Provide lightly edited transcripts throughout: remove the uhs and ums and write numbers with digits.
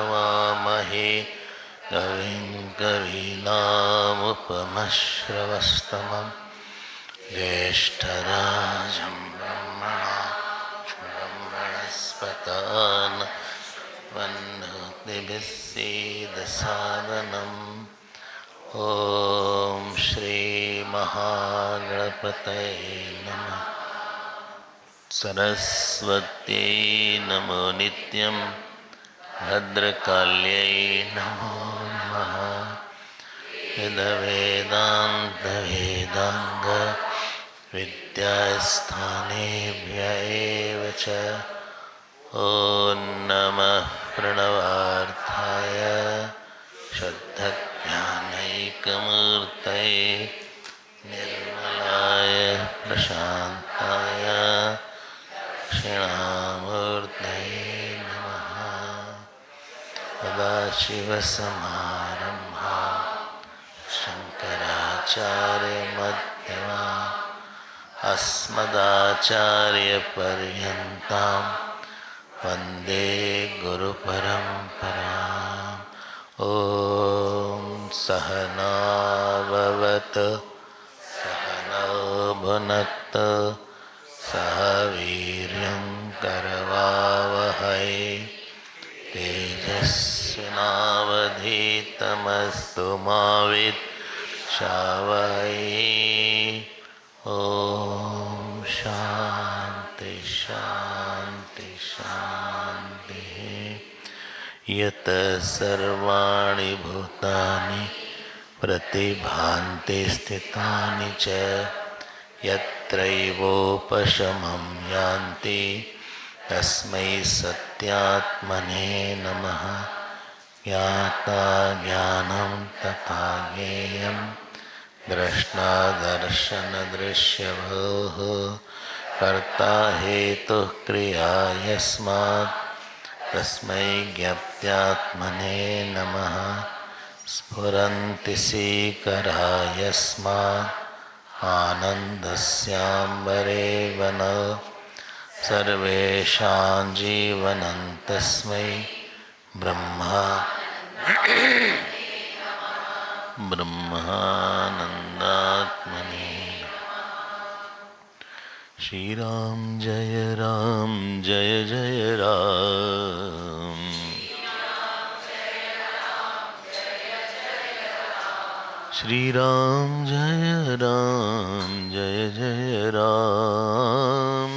नमामहे कविं कवीनामुपमश्रवस्तमं ज्येष्ठराजं ब्रह्मणस्पत वन्नोतिभिस्सीदसादनम् ॐ श्री महागणपतये नमः। सरस्वत्यै नमो नित्यं भद्रकाल्यै नमो नमः। वेदवेदान्तवेदाङ्ग विद्यास्थानेभ्य एव च। ॐ नमः प्रणवार्थाय शुद्धज्ञानैकमूर्तये निर्मलाय प्रशान्ताय दक्षिणामूर्तये नमः। सदाशिवसमारम्भां शङ्कराचार्यमध्यमाम् अस्मदाचार्यपर्यन्तां वन्दे गुरुपरम्पराम्। ॐ सहना भवतु सहनौ भुनक्तु सह वीर्यं करवावहै तेजस्विनावधीतमस्तु मा विद्विषावहै। ॐ शान्ति शान्ति शान्तिः। यत सर्वाणि भूतानि प्रतिभान्ति स्थितानि च यत्रैवोपशमं यान्ति तस्मै सत्यात्मने नमः। ज्ञाता ज्ञानं तथा ज्ञेयं द्रष्टा दर्शनदृश्यभूः कर्ता हेतुः क्रिया यस्मात् तस्मै ज्ञप्त्यात्मने नमः। स्फुरन्ति सीकरा यस्मात् आनन्दस्याम्बरे वनौ सर्वेषां जीवनं तस्मै ब्रह्मानन्दात्मने। श्री राम जय जय राम। श्री राम जय जय राम।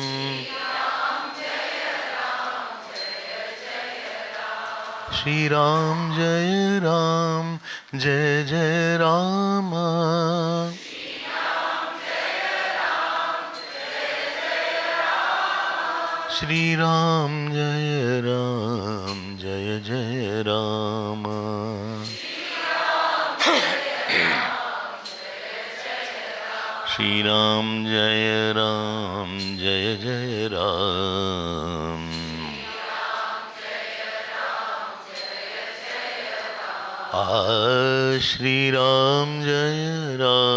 श्री राम जय जय राम। श्री राम जय जय राम। श्री राम जय जय राम। श्री राम जय जय राम।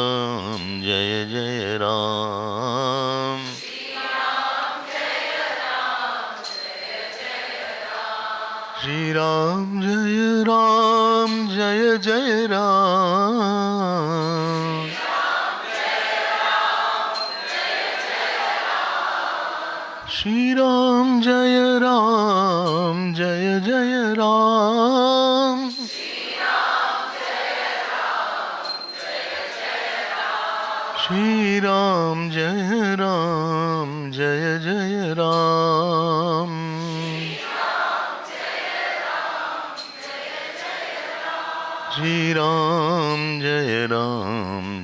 श्री राम जय जय राम। श्री राम जय जय राम। श्री राम जय जय राम। श्री राम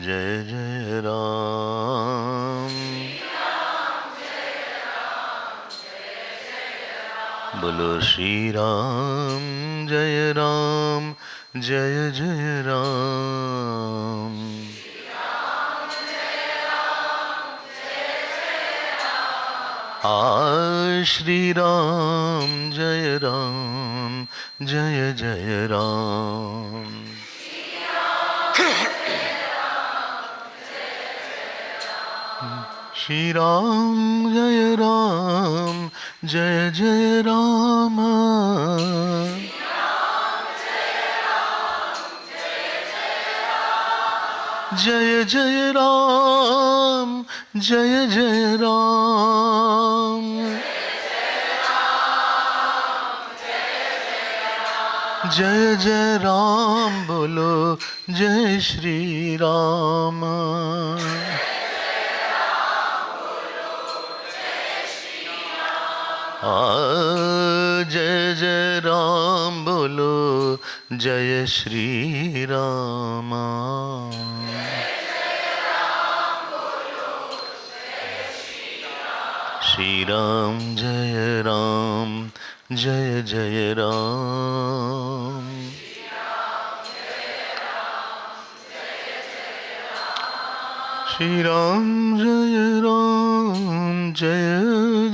जय जय राम। बोलो श्री राम जय जय राम। श्री राम जय जय राम। श्री राम जय जय राम। जय जय राम जय जय राम जय जय राम बोलो जय श्री राम जय जय राम बोलो जय श्री राम श्री राम जय राम जय जय राम श्री राम जय राम जय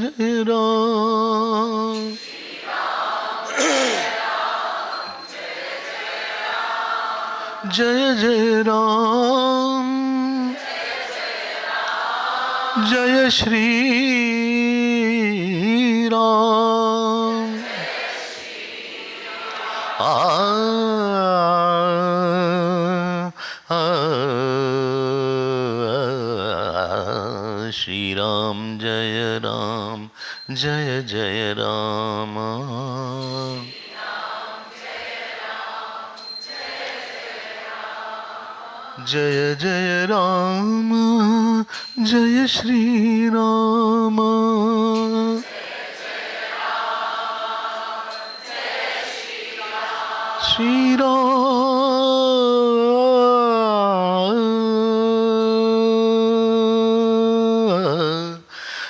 जय राम जय जय राम जय श्री राम श्री राम जय राम जय जय राम जय जय राम जय श्री राम श्री राम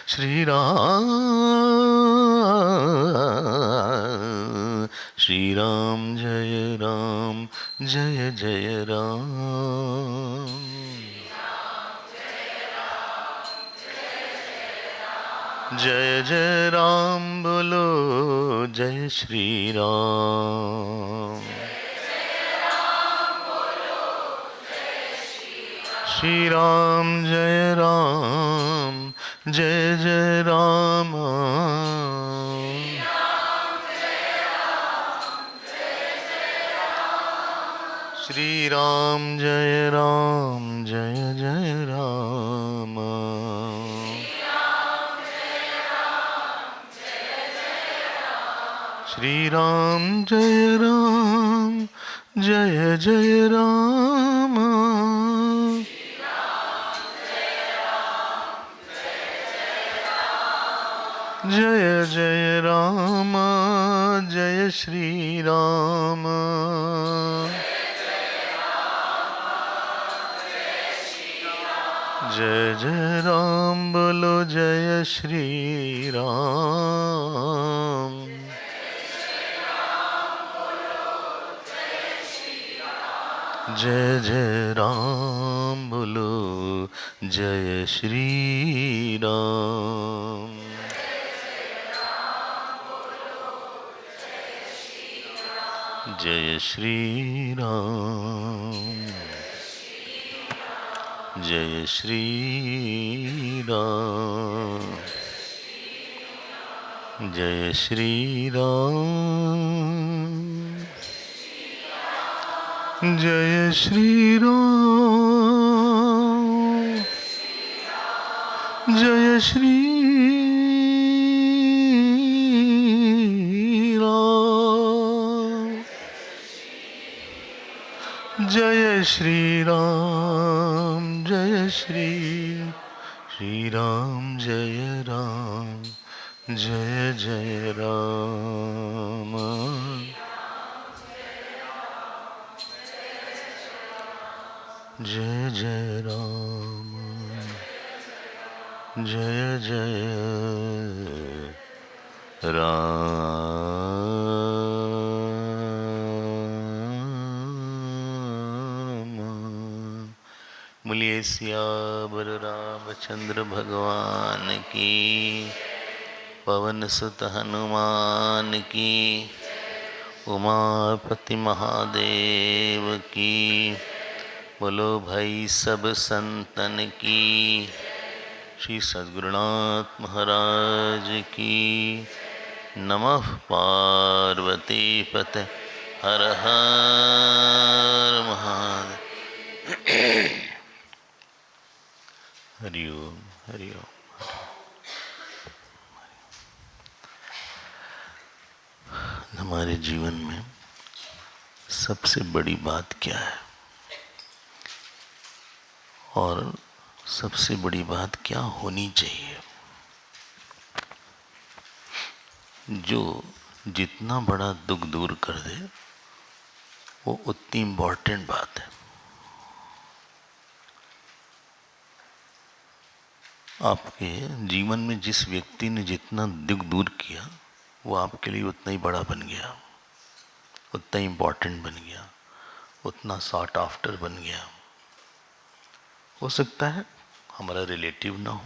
श्री राम श्री राम जय राम जय जय राम जय जय राम बोलो जय श्री राम श्री राम जय राम जय जय राम श्री राम जय राम जय जय राम श्री राम जय राम जय जय राम जय जय राम जय श्री राम जय जय राम बोलो जय श्री राम जय जय राम बोलो जय श्री राम जय श्री राम जय श्री राम जय श्री राम जय श्री राम जय श्री राम जय श्री राम जय श्री राम जय राम जय जय राम जय जय राम जय जय राम बोलिए सियावर रामचंद्र भगवान की पवन सुत हनुमान की उमापति महादेव की बोलो भाई सब संतन की श्री सद्गुरुनाथ महाराज की नमः पार्वती पते हर हर महादेव। हरि ओम, हरि ओम। हमारे जीवन में सबसे बड़ी बात क्या है और सबसे बड़ी बात क्या होनी चाहिए? जो जितना बड़ा दुख दूर कर दे वो उतनी इम्पोर्टेंट बात है। आपके जीवन में जिस व्यक्ति ने जितना दुख दूर किया वो आपके लिए उतना ही बड़ा बन गया, उतना ही इम्पोर्टेंट बन गया, उतना सॉट आफ्टर बन गया। हो सकता है हमारा रिलेटिव ना हो।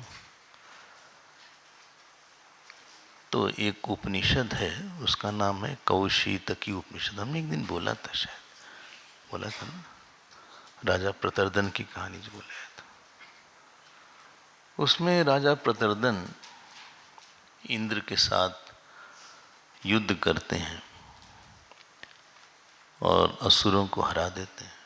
तो एक उपनिषद है, उसका नाम है कौशीतकी उपनिषद। हमने एक दिन बोला था, शायद बोला था ना, राजा प्रतर्दन की कहानी जो बोला था। उसमें राजा प्रतर्दन इंद्र के साथ युद्ध करते हैं और असुरों को हरा देते हैं।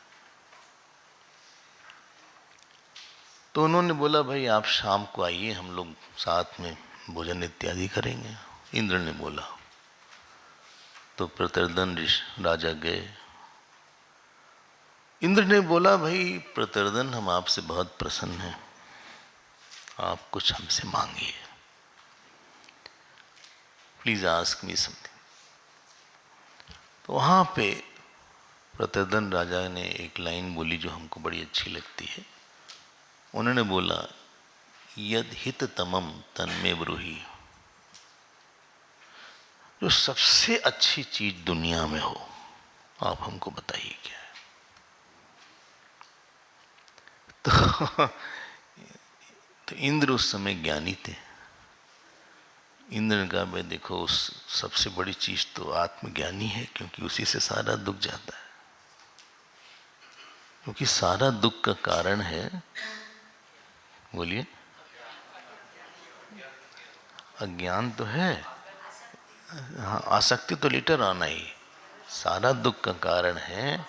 तो उन्होंने बोला, भाई आप शाम को आइए, हम लोग साथ में भोजन इत्यादि करेंगे। इंद्र ने बोला। तो प्रतर्दन राजा गए। इंद्र ने बोला, भाई प्रतर्दन, हम आपसे बहुत प्रसन्न हैं, आप कुछ हमसे मांगिए, प्लीज आस्क मी समथिंग। तो वहां पे प्रतर्दन राजा ने एक लाइन बोली जो हमको बड़ी अच्छी लगती है। उन्होंने बोला, यद हित तमम तन्मे ब्रूहि। जो सबसे अच्छी चीज दुनिया में हो आप हमको बताइए क्या है। तो इंद्र उस समय ज्ञानी थे। इंद्र ने कहा, भाई देखो, उस सबसे बड़ी चीज तो आत्मज्ञानी है, क्योंकि उसी से सारा दुख जाता है। क्योंकि सारा दुख का कारण है, बोलिए, अज्ञान तो है, हाँ, आसक्ति तो लेटर आना ही। सारा दुख का कारण है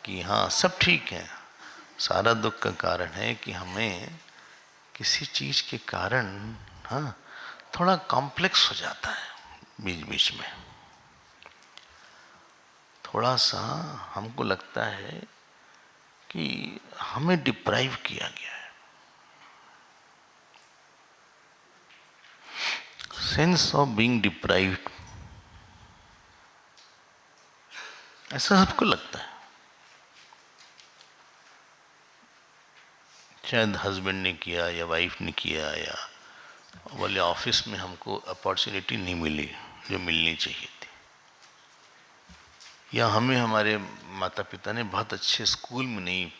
कि हाँ सब ठीक है, सारा दुख का कारण है कि हमें किसी चीज के कारण हाँ थोड़ा कॉम्प्लेक्स हो जाता है बीच बीच में। थोड़ा सा हमको लगता है कि हमें डिप्राइव किया गया है। सेंस ऑफ बीइंग डिप्राइव्ड, ऐसा सबको लगता है। शायद हस्बैंड ने किया या वाइफ ने किया, या बोले ऑफिस में हमको अपॉर्चुनिटी नहीं मिली जो मिलनी चाहिए थी, या हमें हमारे माता पिता ने बहुत अच्छे स्कूल में नहीं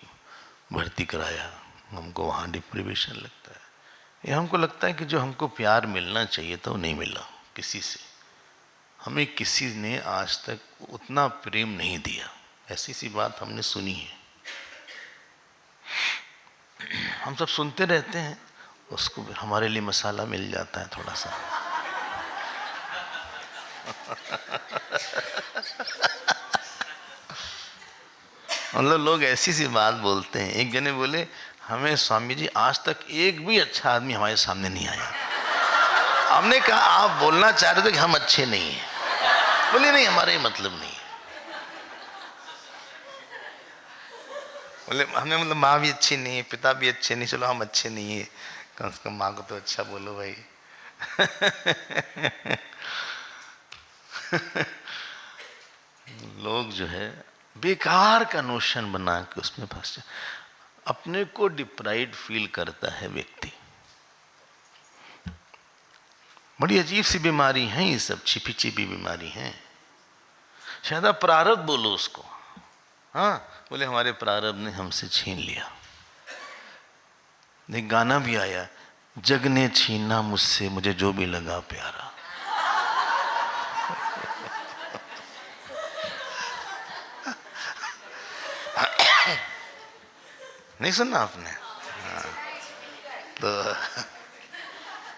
भर्ती कराया, हमको वहाँ डिप्रिवेशन लगता है। या हमको लगता है कि जो हमको प्यार मिलना चाहिए था वो नहीं मिला किसी से, हमें किसी ने आज तक उतना प्रेम नहीं दिया। ऐसी सी बात हमने सुनी है। हम सब सुनते रहते हैं, उसको हमारे लिए मसाला मिल जाता है थोड़ा सा। मतलब लोग ऐसी सी बात बोलते हैं। एक जने बोले, हमें स्वामी जी आज तक एक भी अच्छा आदमी हमारे सामने नहीं आया। हमने कहा, आप बोलना चाह रहे थे कि हम अच्छे नहीं हैं। बोले नहीं, हमारा ये मतलब नहीं है। बोले हमें मतलब माँ भी अच्छी नहीं है, पिता भी अच्छे नहीं, चलो हम अच्छे नहीं है, कम से कम माँ को तो अच्छा बोलो भाई। लोग जो है बेकार का नोशन बना के उसमें फंस जाए। अपने को डिप्राइव्ड फील करता है व्यक्ति। बड़ी अजीब सी बीमारी है ये सब, छिपी छिपी बीमारी है। शायद आप प्रारब्ध बोलो उसको। हाँ, बोले हमारे प्रारब्ध ने हमसे छीन लिया। एक गाना भी आया, जग ने छीना मुझसे मुझे जो भी लगा प्यारा। नहीं सुना आपने? हाँ। तो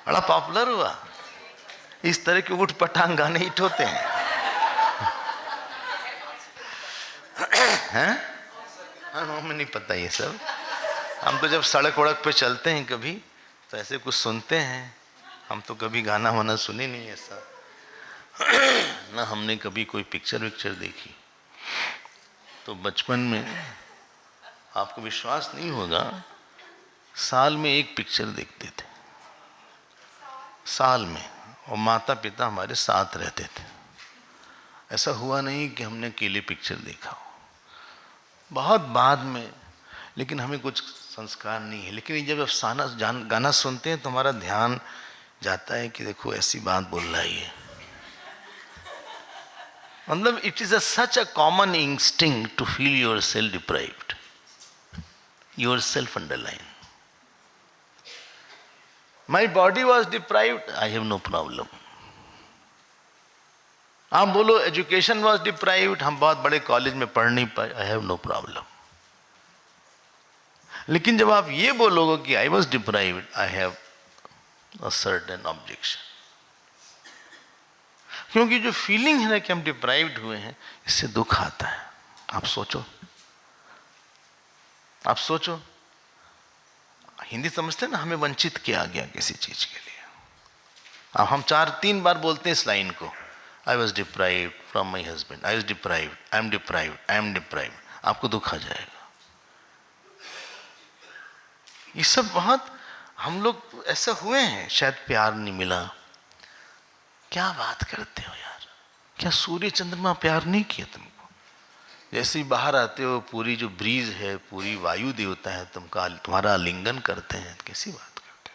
बड़ा पॉपुलर हुआ। इस तरह के उठ पटांग गाने हिट होते हैं। हैं? हाँ, हमें नहीं पता ये सब। हम तो जब सड़क वड़क पे चलते हैं कभी तो ऐसे कुछ सुनते हैं। हम तो कभी गाना वाना सुने नहीं ऐसा, ना हमने कभी कोई पिक्चर विक्चर देखी। तो बचपन में आपको विश्वास नहीं होगा, साल में एक पिक्चर देखते थे, साल में, और माता पिता हमारे साथ रहते थे। ऐसा हुआ नहीं कि हमने अकेले पिक्चर देखा हो, बहुत बाद में, लेकिन हमें कुछ संस्कार नहीं है। लेकिन जब अफसाना गाना सुनते हैं तो हमारा ध्यान जाता है कि देखो ऐसी बात बोल रहा है ये। मतलब it is such a common instinct to feel yourself deprived, yourself underline. My body was deprived, I have no problem. आप बोलो एजुकेशन वॉज डिप्राइव्ड, हम बहुत बड़े कॉलेज में पढ़ नहीं पाए, आई हैव नो प्रॉब्लम। लेकिन जब आप ये बोलोगे कि I was deprived, I have a certain objection. क्योंकि जो फीलिंग है ना कि हम डिप्राइव्ड हुए हैं, इससे दुख आता है। आप सोचो, आप सोचो, हिंदी समझते हैं ना, हमें वंचित किया गया किसी चीज के लिए। अब हम 4-3 बार बोलते हैं इस लाइन को, I was deprived from my husband, I was deprived, I am deprived, I am deprived, आपको दुख आ जाएगा। ये सब बहुत हम लोग ऐसा हुए हैं, शायद प्यार नहीं मिला। क्या बात करते हो यार, क्या सूर्य चंद्रमा प्यार नहीं किया तुमको? जैसे ही बाहर आते हो, पूरी जो ब्रीज है, पूरी वायु देवता है, तुम्हारा आलिंगन करते हैं, कैसी बात करते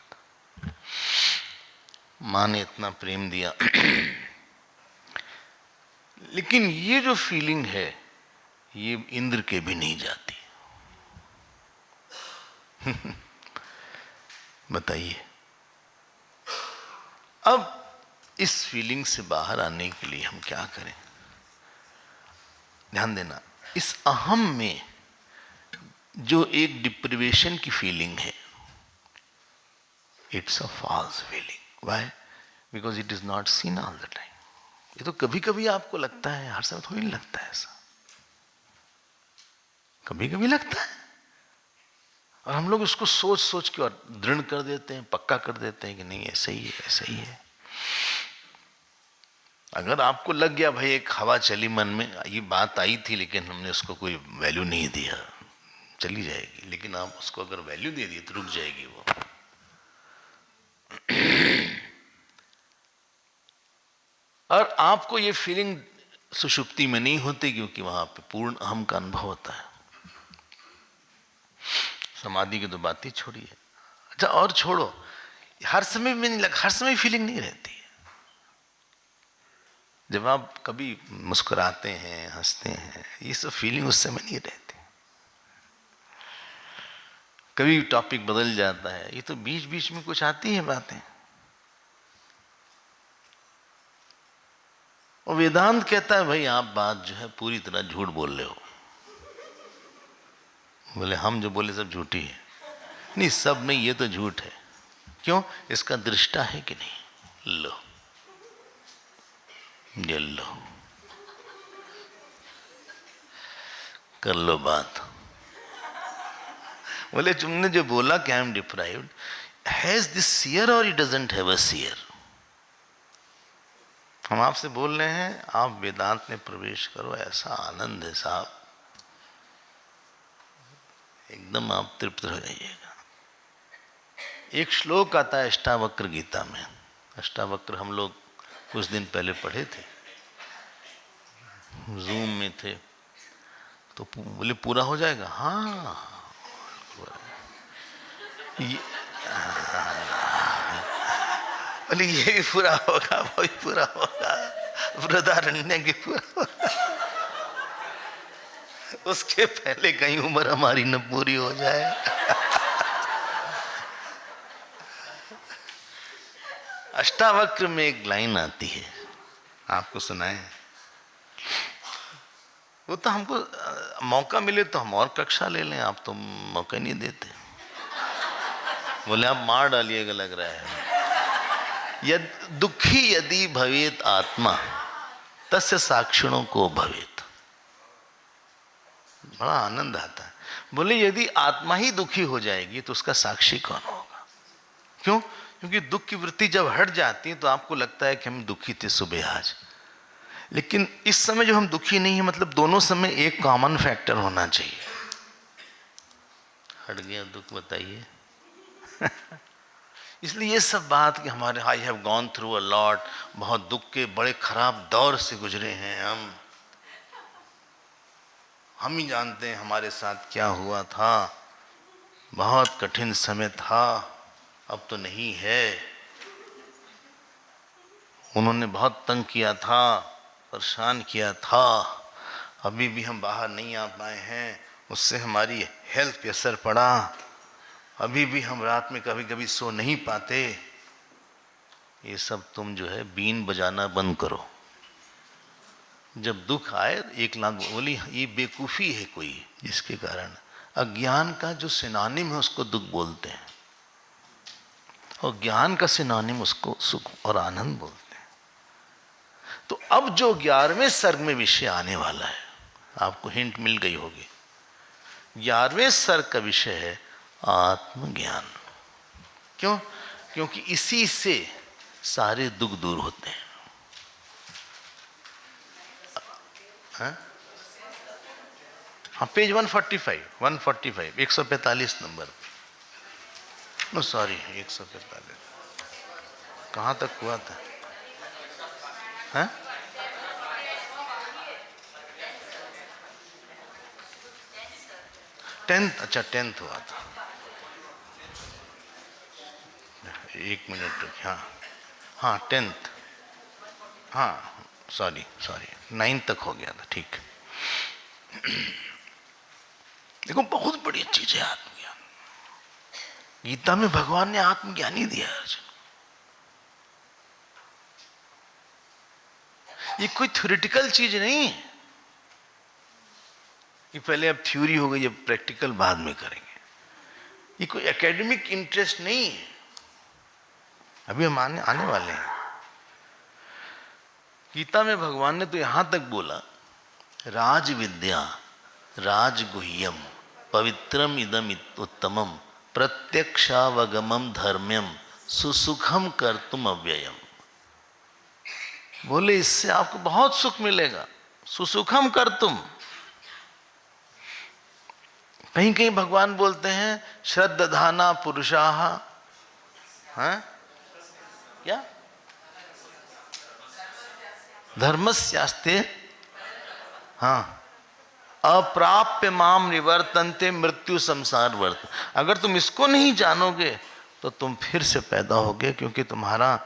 हो? माँ ने इतना प्रेम दिया। लेकिन ये जो फीलिंग है, ये इंद्र के भी नहीं जाती। बताइए, अब इस फीलिंग से बाहर आने के लिए हम क्या करें? ध्यान देना, इस अहम में जो एक डिप्रिवेशन की फीलिंग है, it's a false feeling. Why? Because it is not seen all the time. ये तो कभी कभी आपको लगता है, हर समय थोड़ी लगता है ऐसा, कभी कभी लगता है। और हम लोग उसको सोच सोच के और दृढ़ कर देते हैं, पक्का कर देते हैं कि नहीं ऐसा ही है, ऐसा ही है। अगर आपको लग गया भाई एक हवा चली मन में, ये बात आई थी लेकिन हमने उसको कोई वैल्यू नहीं दिया, चली जाएगी। लेकिन आप उसको अगर वैल्यू दे दिए तो रुक जाएगी वो। और आपको ये फीलिंग सुषुप्ति में नहीं होती, क्योंकि वहां पे पूर्ण अहम का अनुभव होता है। समाधि की तो बात ही छोड़िए। अच्छा, और छोड़ो, हर समय में नहीं लग, हर समय फीलिंग नहीं रहती है। जब आप कभी मुस्कुराते हैं, हंसते हैं, ये सब फीलिंग उस समय नहीं रहती। कभी टॉपिक बदल जाता है, ये तो बीच बीच में कुछ आती है बातें। और वेदांत कहता है भाई आप बात जो है पूरी तरह झूठ बोल रहे हो। बोले हम जो बोले सब झूठी है। नहीं, सब में ये तो झूठ है। क्यों? इसका दृष्टा है कि नहीं? लो, ये लो, कर लो बात। बोले तुमने जो बोला कि I am deprived, has this seer और it doesn't have a seer? हम आपसे बोल रहे हैं आप वेदांत में प्रवेश करो, ऐसा आनंद है साहब, एकदम आप तृप्त हो जाइएगा। एक श्लोक आता है अष्टावक्र गीता में। अष्टावक्र हम लोग कुछ दिन पहले पढ़े थे, जूम में थे, तो बोले पूरा हो जाएगा। हाँ, बोले ये भी पूरा होगा, वो भी पूरा होगा, बृहदारण्य की पूरा होगा। उसके पहले कहीं उम्र हमारी न पूरी हो जाए। अष्टावक्र में एक लाइन आती है, आपको सुनाए। वो तो हमको मौका मिले तो हम और कक्षा ले लें, आप तो मौका नहीं देते। बोले आप मार डालिएगा लग रहा है। यद दुखी यदि भवेत आत्मा तस्य साक्षिणों को भवेत। बड़ा आनंद आता है। बोले यदि आत्मा ही दुखी हो जाएगी तो उसका साक्षी कौन होगा? क्यों? क्योंकि दुख की वृत्ति जब हट जाती है तो आपको लगता है कि हम दुखी थे सुबह आज, लेकिन इस समय जो हम दुखी नहीं है, मतलब दोनों समय एक कॉमन फैक्टर होना चाहिए। हट गया दुख, बताइए। इसलिए ये सब बात कि हमारे I have gone through a lot, बहुत दुख के बड़े खराब दौर से गुजरे हैं हम ही जानते हैं हमारे साथ क्या हुआ था, बहुत कठिन समय था, अब तो नहीं है, उन्होंने बहुत तंग किया था, परेशान किया था, अभी भी हम बाहर नहीं आ पाए हैं, उससे हमारी हेल्थ पे असर पड़ा, अभी भी हम रात में कभी कभी सो नहीं पाते। ये सब तुम जो है बीन बजाना बंद करो। जब दुख आए एक लाख बोली, ये बेवकूफ़ी है कोई जिसके कारण, अज्ञान का जो सिनोनिम है उसको दुख बोलते हैं, और ज्ञान का सिनोनिम उसको सुख और आनंद बोलते हैं। तो अब जो 11वें सर्ग में विषय आने वाला है, आपको हिंट मिल गई होगी। 11वें सर्ग का विषय है आत्मज्ञान। क्यों? क्योंकि इसी से सारे दुख दूर होते हैं। हाँ, पेज 145 145 नंबर। नो सॉरी, 145 कहाँ तक हुआ था? हैं? 10th, अच्छा 10th हुआ था। एक मिनट रुक, हाँ 10th, हाँ सॉरी 9th तक हो गया था, ठीक। देखो बहुत बड़ी चीज है आत्मज्ञान। गीता में भगवान ने आत्मज्ञान ही दिया अर्जुन। ये कोई थ्योरेटिकल चीज नहीं है कि पहले अब थ्योरी हो गई, अब प्रैक्टिकल बाद में करेंगे। ये कोई एकेडमिक इंटरेस्ट नहीं है, अभी हम आने वाले हैं। गीता में भगवान ने तो यहां तक बोला, राज विद्या राजगुह्यम पवित्रम इदम उत्तमम प्रत्यक्षावगमम धर्म्यम सुसुखम कर्तुम अव्ययम। बोले इससे आपको बहुत सुख मिलेगा, सुसुखम कर्तुम। कहीं कहीं भगवान बोलते हैं श्रद्धाना पुरुषाः, हैं क्या, धर्मस्यास्ते, हाँ, अप्राप्य माम निवर्तन्ते मृत्यु संसार वर्त। अगर तुम इसको नहीं जानोगे तो तुम फिर से पैदा होगे, क्योंकि तुम्हारा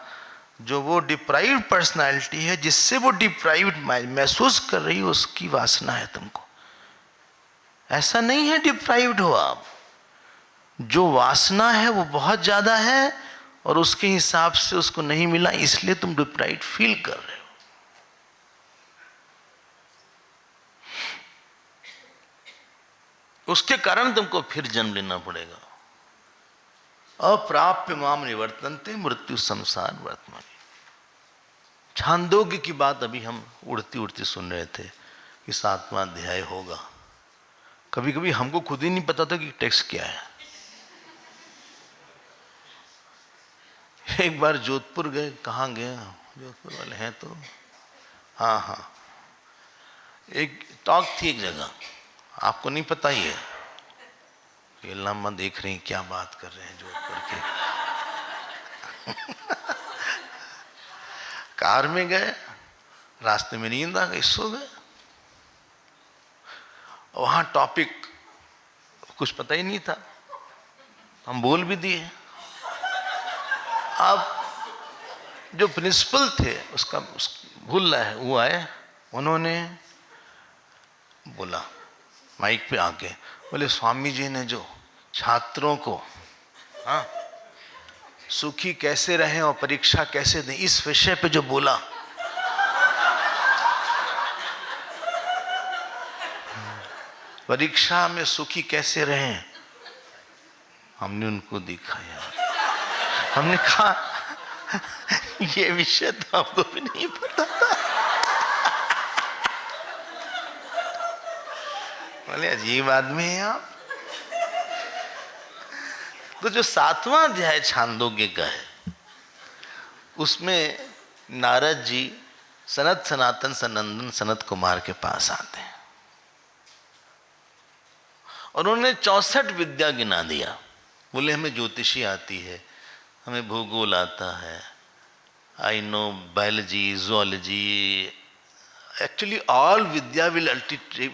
जो वो डिप्राइव्ड पर्सनालिटी है, जिससे वो डिप्राइव्ड महसूस कर रही हो, उसकी वासना है तुमको। ऐसा नहीं है डिप्राइव्ड हो आप, जो वासना है वो बहुत ज्यादा है और उसके हिसाब से उसको नहीं मिला, इसलिए तुम डिप्राइव्ड फील कर रहे हो। उसके कारण तुमको फिर जन्म लेना पड़ेगा। अप्राप्य माम निवर्तन्ते मृत्यु संसार वर्तमान। छांदोग्य की बात अभी हम उड़ती उड़ती सुन रहे थे कि 7वां अध्याय होगा। कभी कभी हमको खुद ही नहीं पता था कि टेक्स्ट क्या है। एक बार जोधपुर गए, कहाँ गए, जोधपुर वाले हैं तो, हाँ, एक टॉक थी एक जगह, आपको नहीं पता ही है, ये लम्बा देख रहे हैं क्या बात कर रहे हैं जोधपुर के। कार में गए, रास्ते में नींद आ गई, सो गए। वहां टॉपिक कुछ पता ही नहीं था, हम बोल भी दिए। अब जो प्रिंसिपल थे उसका भूल रहा है, वो आए, उन्होंने बोला माइक पे आके, बोले स्वामी जी ने जो छात्रों को, हाँ, सुखी कैसे रहें और परीक्षा कैसे दें, इस विषय पे जो बोला, परीक्षा में सुखी कैसे रहें, हमने उनको दिखाया। हमने कहा ये विषय तो आपको भी नहीं पता था। बोले अजीब आदमी है आप। तो जो 7वां अध्याय छांदोग्य का है, उसमें नारद जी सनत सनातन सनंदन सनत कुमार के पास आते हैं और उन्होंने 64 विद्या गिना दिया। बोले हमें ज्योतिषी आती है, हमें भूगोल आता है, I know biology, zoology, actually all vidya will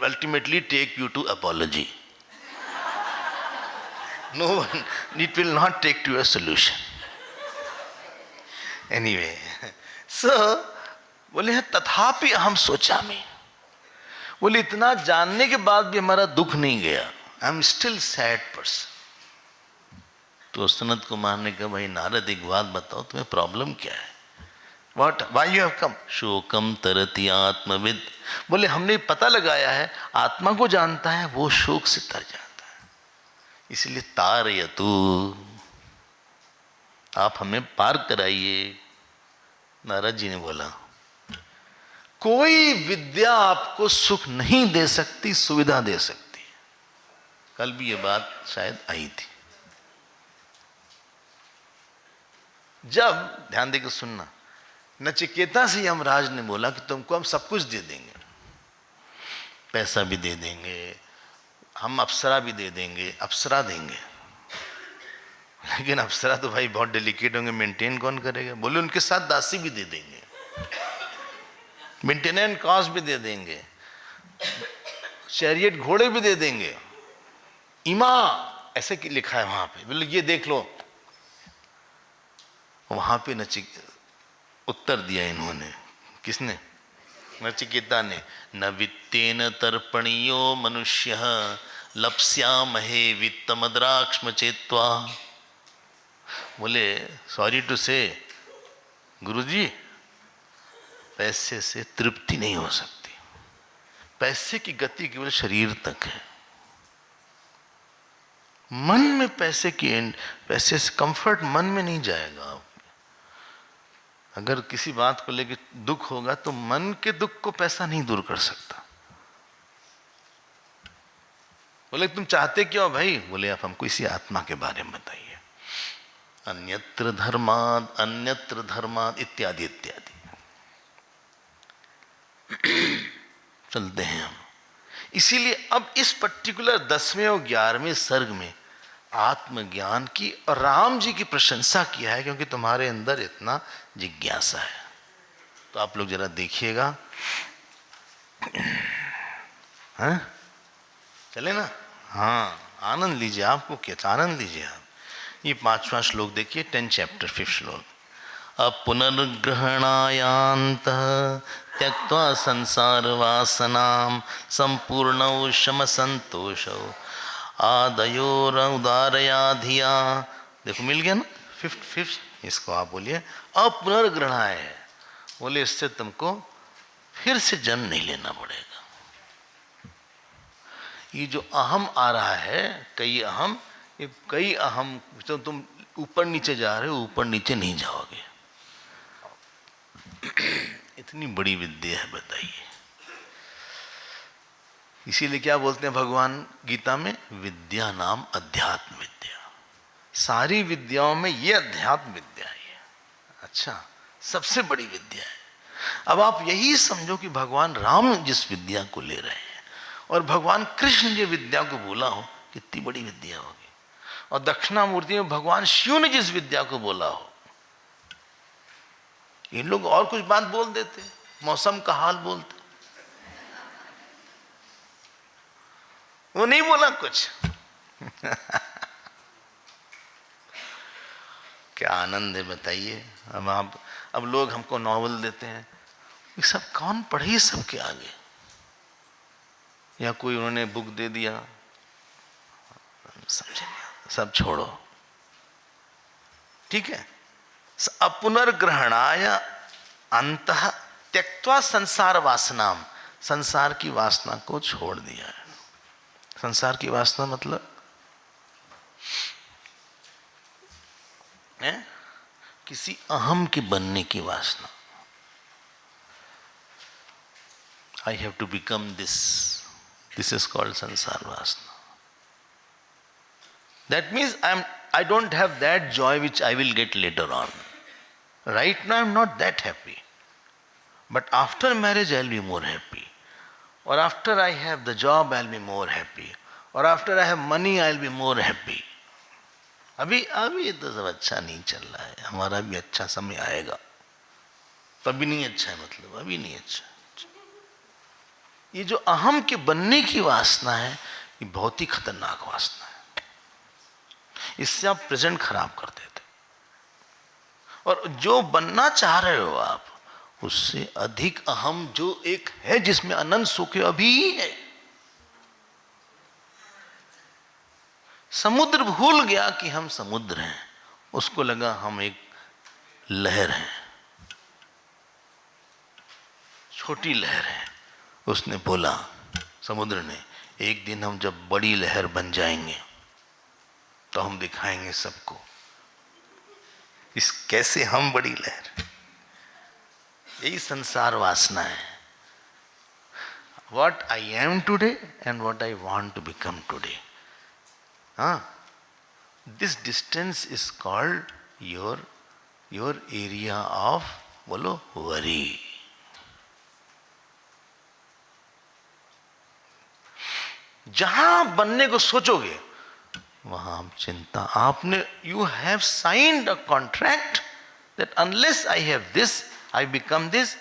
ultimately take you to apology. No one, it will not take to a solution. Anyway, so बोले हैं तथापि हम सोचा में, बोले इतना जानने के बाद भी हमारा दुख नहीं गया, I am still sad person. तो सनत कुमार ने कहा भाई नारद एक बात बताओ, तुम्हें प्रॉब्लम क्या है? What? Why you have come? शोकम तरति आत्मविद। बोले हमने पता लगाया है आत्मा को जानता है वो शोक से तर जाता है, इसलिए तारयतु, आप हमें पार कराइए। नारद जी ने बोला कोई विद्या आपको सुख नहीं दे सकती, सुविधा दे सकती है। कल भी ये बात शायद आई थी। जब ध्यान देकर सुनना, नचिकेता से यमराज ने बोला कि तुमको हम सब कुछ दे देंगे, पैसा भी दे देंगे, हम अप्सरा भी दे देंगे, अप्सरा देंगे, लेकिन अप्सरा तो भाई बहुत डेलिकेट होंगे, मेंटेन कौन करेगा? बोले उनके साथ दासी भी दे देंगे, मेंटेनेंस कॉस्ट भी दे देंगे, चैरियट घोड़े भी दे देंगे। इमा ऐसे की लिखा है वहां पे, बोले ये देख लो। वहां पे उत्तर दिया इन्होंने, किसने? नचिकेता ने, न वित्तेन तर्पणीयो मनुष्य लप्स्यामहे वित्तमद्राक्ष्म चेत्वा। बोले सॉरी टू से गुरुजी, पैसे से तृप्ति नहीं हो सकती, पैसे की गति केवल शरीर तक है। मन में पैसे से कंफर्ट मन में नहीं जाएगा। अगर किसी बात को लेकर दुख होगा तो मन के दुख को पैसा नहीं दूर कर सकता। बोले तुम चाहते क्यों भाई? बोले आप हमको इसी आत्मा के बारे में बताइए। अन्यत्र धर्माद इत्यादि इत्यादि। चलते हैं हम। इसीलिए अब इस पर्टिकुलर 10वें और 11वें सर्ग में आत्मज्ञान की और राम जी की प्रशंसा किया है, क्योंकि तुम्हारे अंदर इतना जिज्ञासा है। तो आप लोग जरा देखिएगा, हाँ चले ना? हाँ आनंद लीजिए, आपको क्या आनंद लीजिए आप। ये 5वां श्लोक देखिए, 10 चैप्टर 5 श्लोक। अपुनर्ग्रहणायांत त्यक्त्वा संसार वासनाम संपूर्णौ शम संतोषौ आदयोर उदारया धिया। देखो मिल गया ना, फिफ्थ। इसको आप बोलिए अपुनर्ग्रहणाय है। बोले इससे तुमको फिर से जन्म नहीं लेना पड़ेगा। ये जो अहम आ रहा है, कई अहम, तो तुम ऊपर नीचे जा रहे हो, ऊपर नीचे नहीं जाओगे। इतनी बड़ी विद्या है, बताइए। इसीलिए क्या बोलते हैं भगवान गीता में? विद्या नाम अध्यात्म विद्या। सारी विद्याओं में ये अध्यात्म विद्या है। अच्छा, सबसे बड़ी विद्या है। अब आप यही समझो कि भगवान राम जिस विद्या को ले रहे हैं और भगवान कृष्ण जो विद्या को बोला हो, कितनी बड़ी विद्या होगी। और दक्षिणामूर्ति में भगवान शिव ने जिस विद्या को बोला हो, ये लोग और कुछ बात बोल देते, मौसम का हाल बोलते, वो नहीं बोला कुछ। क्या आनंद है, बताइए। अब लोग हमको नॉवल देते हैं, ये सब कौन पढ़े सबके आगे? या कोई उन्होंने बुक दे दिया, समझे नहीं, सब छोड़ो, ठीक है। अपुनर्ग्रहणाय अंतः त्यक्त्वा संसार वासनाम, संसार की वासना को छोड़ दिया है। संसार की वासना मतलब है किसी अहम के बनने की वासना। I have to become this, This is called sansar vasana. That means I don't have that joy which I will get later on. Right now I am not that happy. But after marriage I will be more happy. Or after I have the job I will be more happy. Or after I have money I will be more happy. अभी तो सब अच्छा नहीं चल रहा है, हमारा भी अच्छा समय आएगा. तभी नहीं अच्छा है, मतलब अभी नहीं अच्छा. ये जो अहम के बनने की वासना है, ये बहुत ही खतरनाक वासना है. इससे आप प्रेजेंट खराब कर देते. और जो बनना चाह रहे हो आप, उससे अधिक अहम जो एक है जिसमें अनंत सुख है, अभी ही है. समुद्र भूल गया कि हम समुद्र हैं, उसको लगा हम एक लहर हैं, छोटी लहर है. उसने बोला, समुद्र ने, एक दिन हम जब बड़ी लहर बन जाएंगे तो हम दिखाएंगे सबको इस कैसे हम बड़ी लहर. यही संसार वासना है. What I am today and what I want to become today. This distance is called your area of, बोलो, worry. जहां बनने को सोचोगे वहां आप चिंता. आपने you have signed a contract that unless I have this, I become this,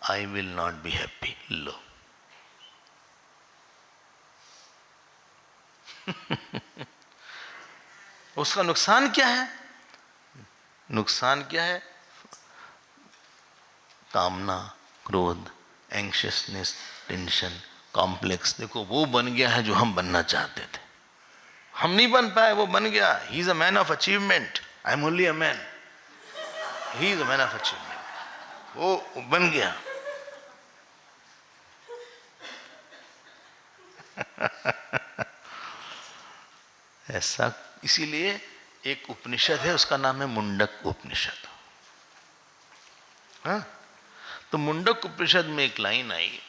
I will not be happy. लो. उसका नुकसान क्या है? नुकसान क्या है? कामना, क्रोध, एंग्शियसनेस, टेंशन, कॉम्प्लेक्स. देखो वो बन गया है जो हम बनना चाहते थे. हम नहीं बन पाए, वो बन गया. ही is a man of achievement, I am only a man. He is a man of achievement. वो बन गया. ऐसा. इसीलिए एक उपनिषद है, उसका नाम है मुंडक उपनिषद. हाँ, तो मुंडक उपनिषद में एक लाइन आई,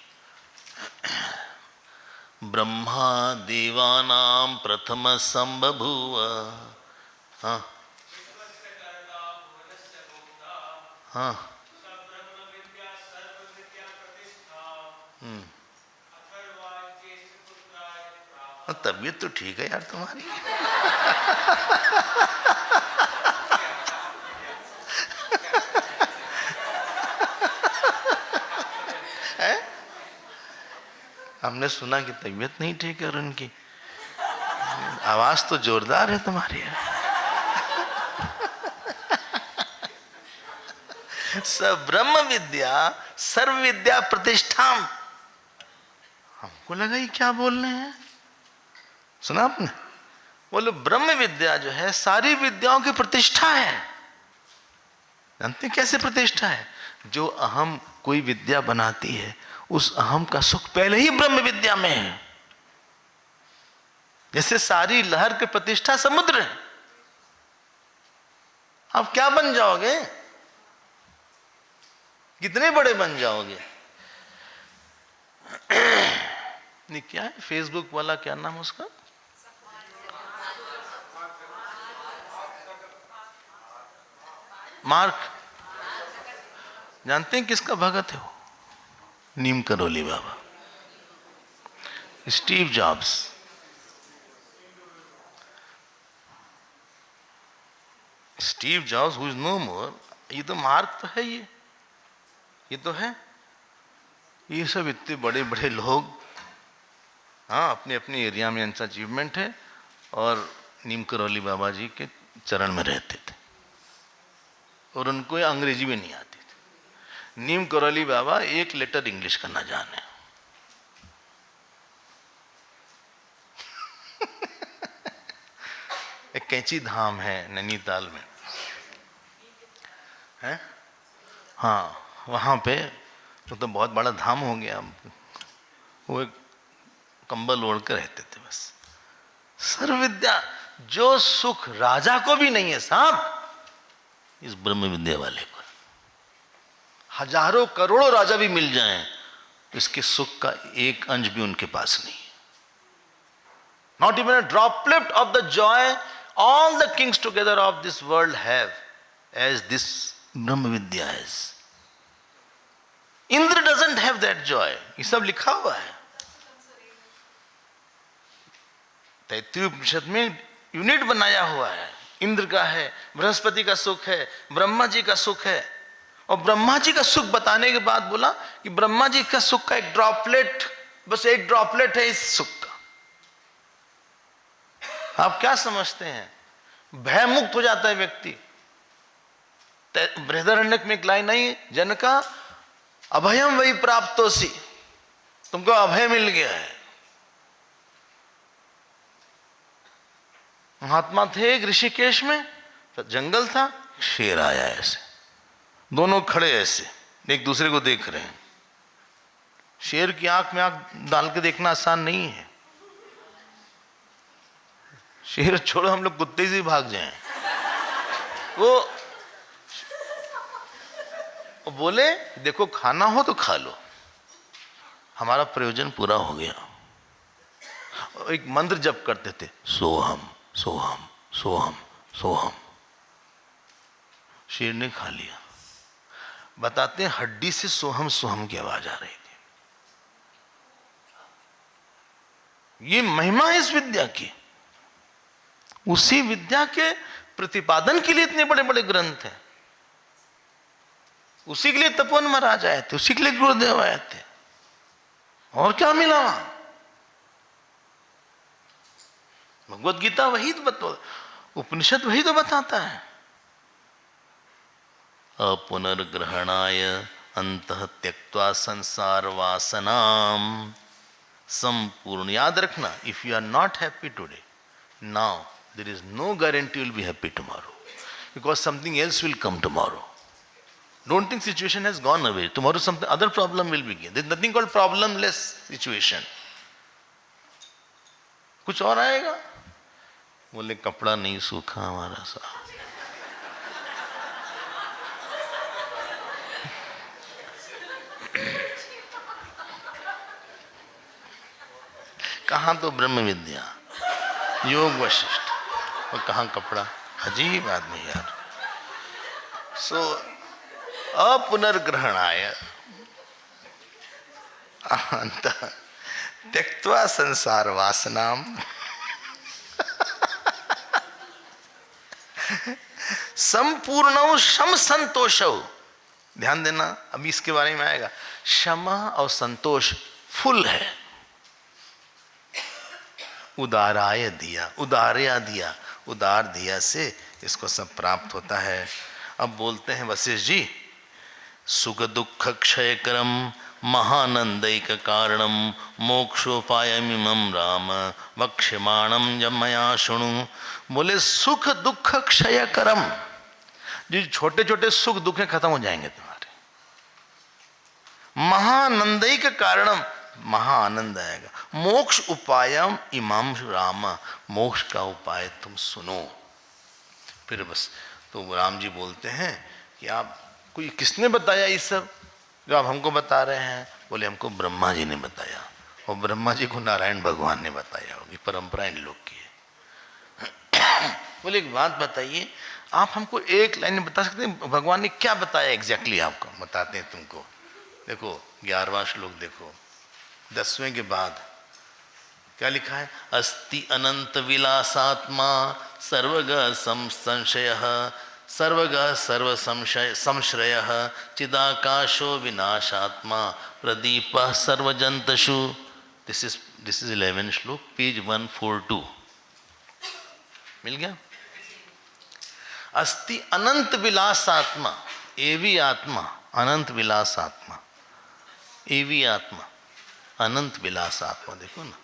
ब्रह्मा देवानां प्रथम संबभूव. हाँ हाँ. तबीयत तो ठीक है यार तुम्हारी. हमने सुना कि तबीयत नहीं ठीक है उनकी. आवाज तो जोरदार है तुम्हारी. स ब्रह्म विद्या सर्व विद्या प्रतिष्ठाम. हमको लगा ये क्या बोल रहे हैं. सुना आपने? बोलो ब्रह्म विद्या जो है सारी विद्याओं की प्रतिष्ठा है. जानते हैं कैसे प्रतिष्ठा है? जो अहम कोई विद्या बनाती है, उस अहम का सुख पहले ही ब्रह्म विद्या में है. जैसे सारी लहर की प्रतिष्ठा समुद्र है. आप क्या बन जाओगे? कितने बड़े बन जाओगे? नहीं, क्या है फेसबुक वाला, क्या नाम उसका? मार्क. जानते हैं किसका भगत है वो? Neem Karoli Baba. Steve Jobs. Steve Jobs who is no more. ये तो मार्क तो है. ये तो है. ये सब इतने बड़े बड़े लोग, हाँ, अपने अपने एरिया में इनका अचीवमेंट है, और नीम करोली बाबा जी के चरण में रहते थे, और उनको अंग्रेजी भी नहीं आती थी. नीम करोली बाबा एक लेटर इंग्लिश का ना जाने. एक कैंची धाम है नैनीताल में, है, हाँ, वहाँ पे वो तो बहुत बड़ा धाम हो गया. वो एक कंबल ओढ़ कर रहते थे बस. सर्व विद्या. जो सुख राजा को भी नहीं है साहब, इस ब्रह्म विद्या वाले को. हजारों करोड़ों राजा भी मिल जाएं, इसके सुख का एक अंश भी उनके पास नहीं है. Not even a droplet of the joy all the kings together of this world have, as this Brahma Vidya has. Indra doesn't have that joy. ये सब लिखा हुआ है तैत्तिरीय उपनिषद में, यूनिट बनाया हुआ है। इंद्र का है, बृहस्पति का सुख है, ब्रह्मा जी का सुख है। और ब्रह्मा जी का सुख बताने के बाद बोला कि ब्रह्मा जी का सुख का एक ड्रॉपलेट, बस एक ड्रॉपलेट है इस सुख का। आप क्या समझते हैं? भय मुक्त हो जाता है व्यक्ति। बृहदारण्यक में एक लाइन आई, जनका अभयम वही प्राप्तोसी, तुमको अभय मिल गया है। महात्मा थे एक ऋषिकेश में, तो जंगल था, शेर आया ऐसे, दोनों खड़े ऐसे एक दूसरे को देख रहे हैं। शेर की आंख में आंख डाल के देखना आसान नहीं है। शेर छोड़ो, हम लोग कुत्ते से भाग जाएं। वो बोले देखो खाना हो तो खा लो, हमारा प्रयोजन पूरा हो गया। एक मंत्र जप करते थे, सोहम सोहम सोहम सोहम। शेर ने खा लिया। बताते हैं हड्डी से सोहम सोहम की आवाज आ रही थी। ये महिमा है इस विद्या की। उसी विद्या के प्रतिपादन के लिए इतने बड़े बड़े ग्रंथ हैं। उसी के लिए तपोवन महाराज आए थे, उसी के लिए गुरुदेव आए थे। और क्या मिला वहां? भगवत गीता वही तो बता, उपनिषद वही तो बताता है। अपुनर्ग्रहणाय अंतः त्यक्त्वा संसार वासनाम संपूर्ण। याद रखना, if you are not happy today, now there is no guarantee you will be happy tomorrow, because something else will come tomorrow. Don't think situation has gone away. Tomorrow something other problem will begin. There is nothing called problemless situation. कुछ और आएगा। बोले कपड़ा नहीं सूखा हमारा साहब। कहाँ तो ब्रह्म विद्या, योग वशिष्ठ, और कहाँ कपड़ा। अजीब आदमी यार। सो अपुनर्ग्रहणाय अंतः त्यक्त्वा संसार वासनाम संपूर्ण शम संतोष। ध्यान देना, अभी इसके बारे में आएगा। क्षमा और संतोष फुल है। उदाराय दिया, उदारया दिया, उदार दिया से इसको सब प्राप्त होता है। अब बोलते हैं वशिष्ठ जी, सुख दुख क्षयकरम महानंदैक कारणम मोक्षोपायमिमं राम वक्ष्यमाणं जमया शृणु। बोले सुख दुख क्षयकरम, जो छोटे छोटे सुख दुख खत्म हो जाएंगे तुम्हारे। महानंदैक कारणम, महा आनंद आएगा। मोक्ष उपायम इमाम राम, मोक्ष का उपाय तुम सुनो। फिर बस तो राम जी बोलते हैं कि आप कोई किसने बताया ये सब जो आप हमको बता रहे हैं? बोले हमको ब्रह्मा जी ने बताया, और ब्रह्मा जी को नारायण भगवान ने बताया होगी, परंपरा इन लोग की है। बोले एक बात बताइए, आप हमको एक लाइन में बता सकते हैं भगवान ने क्या बताया एग्जैक्टली? आपको बताते हैं तुमको। देखो 11वां श्लोक देखो, 10वें के बाद क्या लिखा है? अस्ति अनंत विलासात्मा सर्वग संशय सर्वग सर्व संश्रय चिदाकाशो विनाशात्मा प्रदीप सर्वजंतषु। दिस इज 11 श्लोक, पेज 142। मिल गया? अस्ति अनंत विलास आत्मा, एवी आत्मा, अनंत विलास आत्मा, एवी आत्मा, अनंत विलास आत्मा। देखो ना,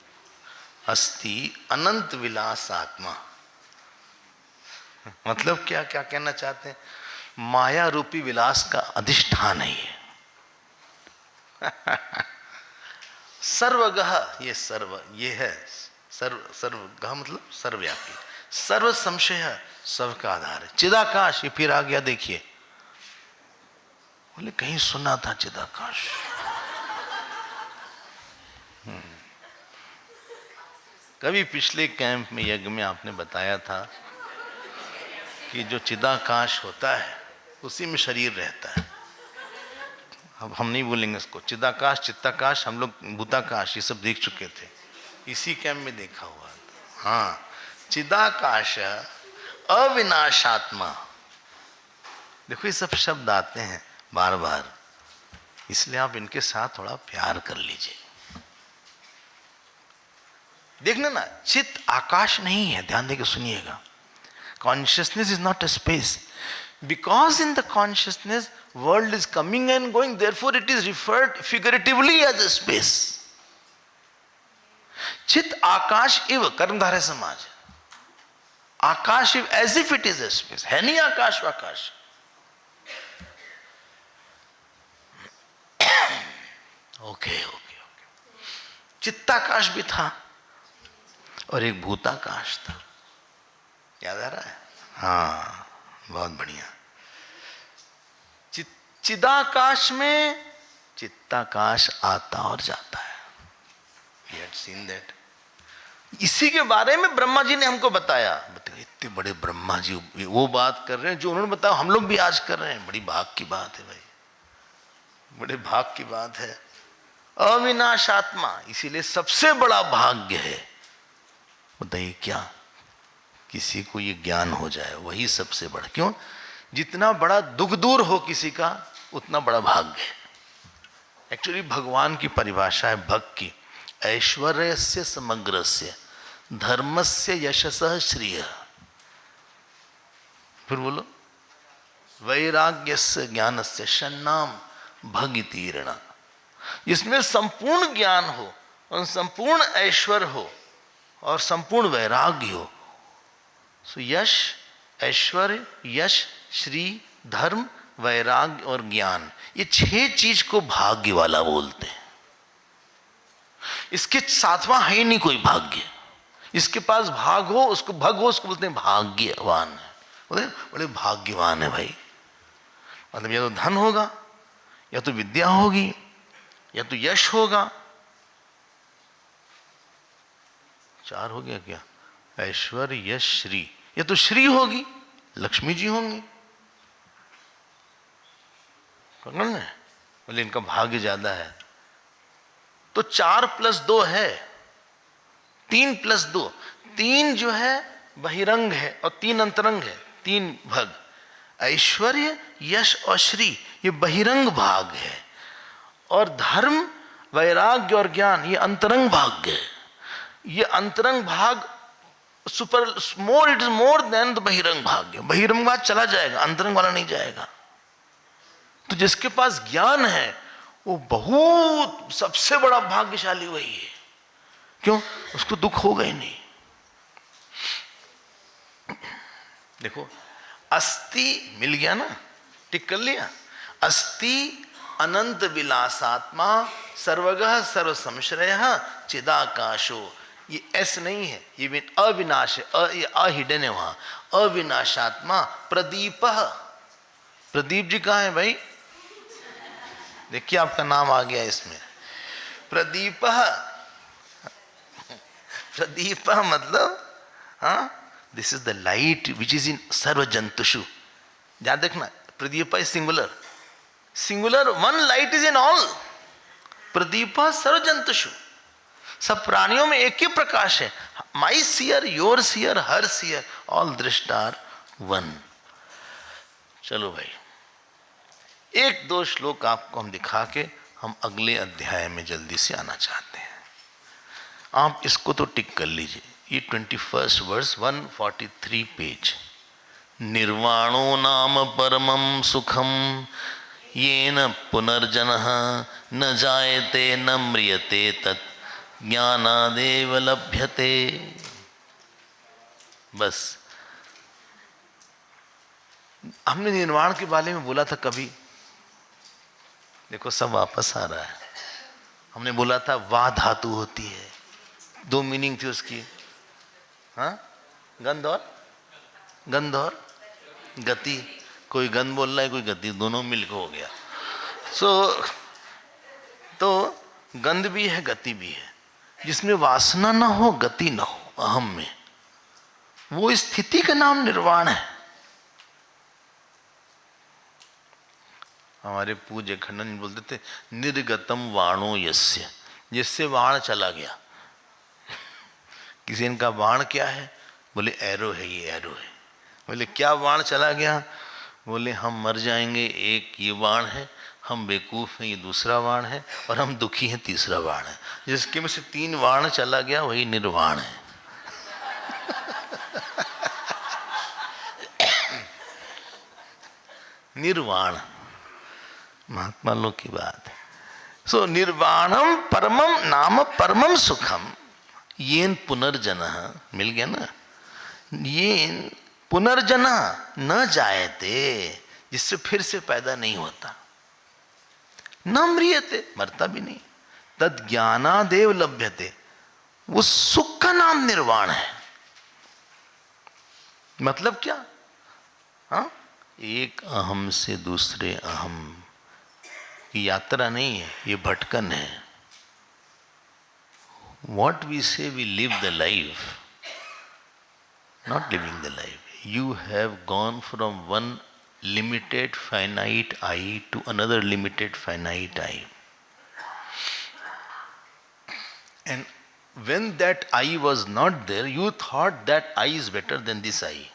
अस्ति अनंत विलास आत्मा मतलब क्या क्या कहना चाहते हैं? माया रूपी विलास का अधिष्ठान है ये। सर्वगह, ये सर्व, ये है सर्व, सर्वगह मतलब सर्वव्यापी, सर्व संशय, सब का आधार है। चिदाकाश, ये फिर आ गया देखिए। बोले कहीं सुना था चिदाकाश। कभी पिछले कैंप में यज्ञ में आपने बताया था कि जो चिदाकाश होता है उसी में शरीर रहता है। अब हम नहीं बोलेंगे इसको, चिदाकाश चित्ताकाश, हम लोग भूताकाश ये सब देख चुके थे, इसी कैंप में देखा हुआ। हाँ, चिदाकाश अविनाशात्मा। देखो ये सब शब्द आते हैं बार बार, इसलिए आप इनके साथ थोड़ा प्यार कर लीजिए। देखना ना, चित आकाश नहीं है, ध्यान देके सुनिएगा। Consciousness is not a space, because in the consciousness world is coming and going, therefore it is referred figuratively as a space. चित आकाश इव, कर्मधारय समाज, आकाश इव एज इफ इट इज अ स्पेस, है नहीं आकाश वाकाश। ओके ओके ओके, चित्ताकाश भी था और एक भूताकाश था, याद आ रहा है? हाँ, बहुत बढ़िया। चिदाकाश में चित्ताकाश आता और जाता है। You had seen that? इसी के बारे में ब्रह्मा जी ने हमको बताया। इतने बड़े ब्रह्मा जी वो बात कर रहे हैं जो उन्होंने बताया, हम लोग भी आज कर रहे हैं। बड़ी भाग की बात है भाई, बड़े भाग की बात है। अविनाश आत्मा, इसीलिए सबसे बड़ा भाग्य है। बताइए क्या? किसी को ये ज्ञान हो जाए, वही सबसे बड़ा। क्यों? जितना बड़ा दुख दूर हो किसी का, उतना बड़ा भाग्य है। एक्चुअली भगवान की परिभाषा है भक्त की, ऐश्वर्यस्य समग्रस्य धर्मस्य यशसः श्रियः। फिर बोलो, वैराग्यस्य ज्ञानस्य षण्णाम भगितीर्णा। जिसमें संपूर्ण ज्ञान हो और संपूर्ण ऐश्वर्य हो और संपूर्ण वैराग्य हो। सो यश, ऐश्वर्य, यश, श्री, धर्म, वैराग्य और ज्ञान, ये 6 चीज को भाग्य वाला बोलते हैं। इसके सातवां है ही नहीं कोई भाग्य। इसके पास भाग हो, उसको भग हो, उसको बोलते हैं भाग्यवान है। बोलते बड़े भाग्यवान है भाई। मतलब या तो धन होगा, या तो विद्या होगी, या तो यश होगा। 4 हो गया क्या? ऐश्वर्य, यश, श्री। या तो श्री होगी, लक्ष्मी जी होंगी। बोले इनका भाग्य ज्यादा है, तो 4 + 2 है, 3 + 2। 3 जो है बहिरंग है और 3 अंतरंग है, 3 भाग। ऐश्वर्य, यश और श्री ये बहिरंग भाग है, और धर्म, वैराग्य और ज्ञान ये अंतरंग भाग है। ये अंतरंग भाग super more, it is more than the बहिरंग भाग। बहिरंग भाग चला जाएगा, अंतरंग वाला नहीं जाएगा। तो जिसके पास ज्ञान है वो बहुत सबसे बड़ा भाग्यशाली वही है। क्यों? उसको दुख होगा ही नहीं। देखो, अस्ति मिल गया ना, टिक कर लिया। अस्ति अनंत विलासात्मा सर्वगः सर्व संश्रयः चिदाकाशो। ये एस नहीं है, ये अविनाश है, ये अहिडन है वहां। अविनाशात्मा प्रदीप। प्रदीप जी कहाँ है भाई? देखिए आपका नाम आ गया इसमें। प्रदीप, प्रदीप मतलब, हाँ, this is the light which is in सर्व जंतुषु। ध्यान देखना, प्रदीप is singular, singular, one light is in all. प्रदीप सर्व जंतुषु, सब प्राणियों में एक ही प्रकाश है। My seer, your seer, her seer, all दृष्ट आर वन। चलो भाई, 1-2 श्लोक आपको हम दिखा के हम अगले अध्याय में जल्दी से आना चाहते हैं। आप इसको तो टिक कर लीजिए। ये 21 वर्स 143 पेज। निर्वाणो नाम परमं सुखम येन पुनर्जनः न जायते न म्रियते तत् ज्ञानादेव लभ्यते। बस हमने निर्वाण के बारे में बोला था कभी, देखो सब वापस आ रहा है। हमने बोला था वाह धातु होती है, 2 मीनिंग थी उसकी। हाँ, गंध और गति। कोई गंध बोल रहा है, कोई गति, दोनों मिलकर हो गया। तो गंध भी है, गति भी है। जिसमें वासना ना हो, गति ना हो, अहम में, वो स्थिति का नाम निर्वाण है। हमारे पूज्य खंडन बोलते थे, निर्गतम वाणो यस्य, जिससे बाण चला गया। किसी इनका बाण क्या है? बोले एरो है, ये एरो है। बोले क्या बाण चला गया? बोले हम मर जाएंगे, एक ये बाण है, हम बेवकूफ हैं, ये दूसरा बाण है, और हम दुखी हैं, तीसरा बाण है। जिसके में से 3 बाण चला गया वही निर्वाण है। निर्वाण महात्मा लोग की बात है। सो निर्वाणम परमम नाम परमम सुखम येन पुनर्जनः, मिल गया ना, येन पुनर्जनः न जायते, जिससे फिर से पैदा नहीं होता, न म्रियते, मरता भी नहीं, तद ज्ञानादेव लभ्यते, वो सुख का नाम निर्वाण है। मतलब क्या? हाँ, एक अहम से दूसरे अहम की यात्रा नहीं है, ये भटकन है। What we say, we live the life, not living the life. You have gone from one limited finite I to another limited finite I. And when that I was not there, you thought that I is better than this I.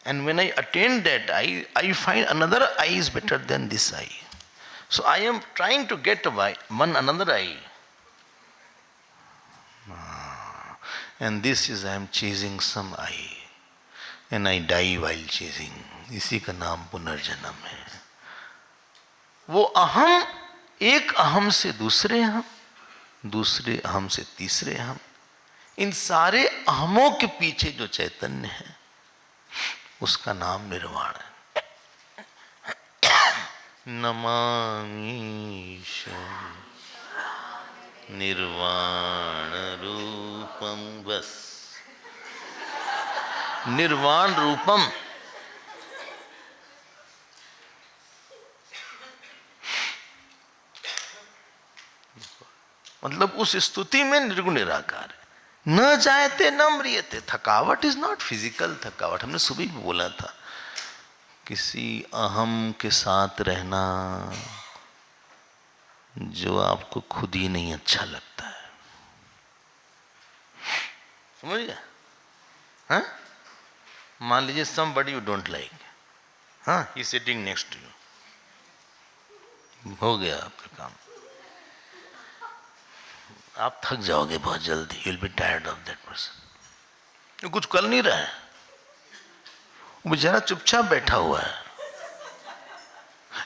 And when I attained that I find another I is better than this I. So I am trying to get one another I. And this is I am chasing some I. And I die while chasing. इसी का नाम पुनर्जन्म है। वो अहम, एक अहम से दूसरे अहम, दूसरे अहम से तीसरे अहम, इन सारे अहमों के पीछे जो चैतन्य है उसका नाम निर्वाण है। नमामीश निर्वाण रूपम, बस निर्वाण रूपम। मतलब उस स्तुति में निर्गुण निराकार है। न जायते न म्रियते, थकावट इज नॉट फिजिकल थकावट। हमने सुबह भी बोला था, किसी अहम के साथ रहना जो आपको खुद ही नहीं अच्छा लगता है, समझ गया? हाँ, मान लीजिए somebody you don't like, हाँ, he is sitting next to you, हो गया आपका काम, आप थक जाओगे बहुत जल्दी, you will be tired of that person। वो कुछ कर नहीं रहा है, वो बेचारा चुपचाप बैठा हुआ है,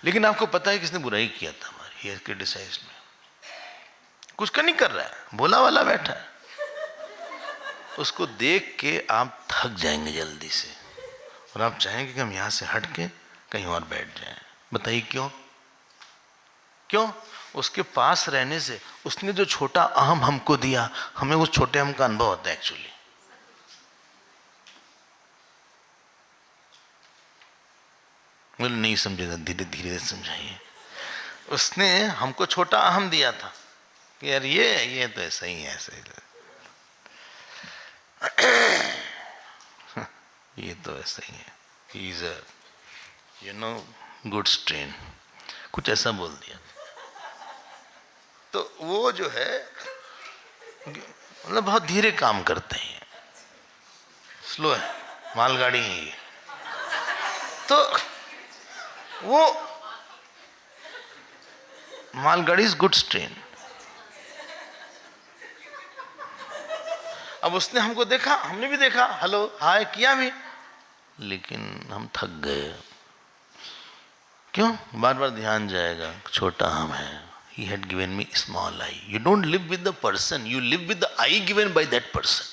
लेकिन आपको पता है किसने बुराई किया था हमारी, he has criticized me, कुछ कर नहीं कर रहा है, भोला वाला बैठा है। उसको देख के आप थक जाएंगे जल्दी से, और आप चाहेंगे कि हम यहाँ से हट के कहीं और बैठ जाएं। बताइए क्यों? क्यों? उसके पास रहने से उसने जो छोटा अहम हमको दिया, हमें उस छोटे अहम का अनुभव होता है एक्चुअली। बोले नहीं समझेगा, धीरे धीरे समझाइए। उसने हमको छोटा अहम दिया था कि यार ये तो ऐसा ही है, ऐसा ही ये तो ऐसा ही है, he is a good strain, कुछ ऐसा बोल दिया। तो वो जो है मतलब बहुत धीरे काम करते हैं, स्लो है, मालगाड़ी है ये। तो वो मालगाड़ी इज गुड स्ट्रेन। अब उसने हमको देखा, हमने भी देखा, हेलो हाय किया भी, लेकिन हम थक गए। क्यों? बार बार ध्यान जाएगा, छोटा हम है, he had given me small I। You don't live with the person, you live with the I given by that person।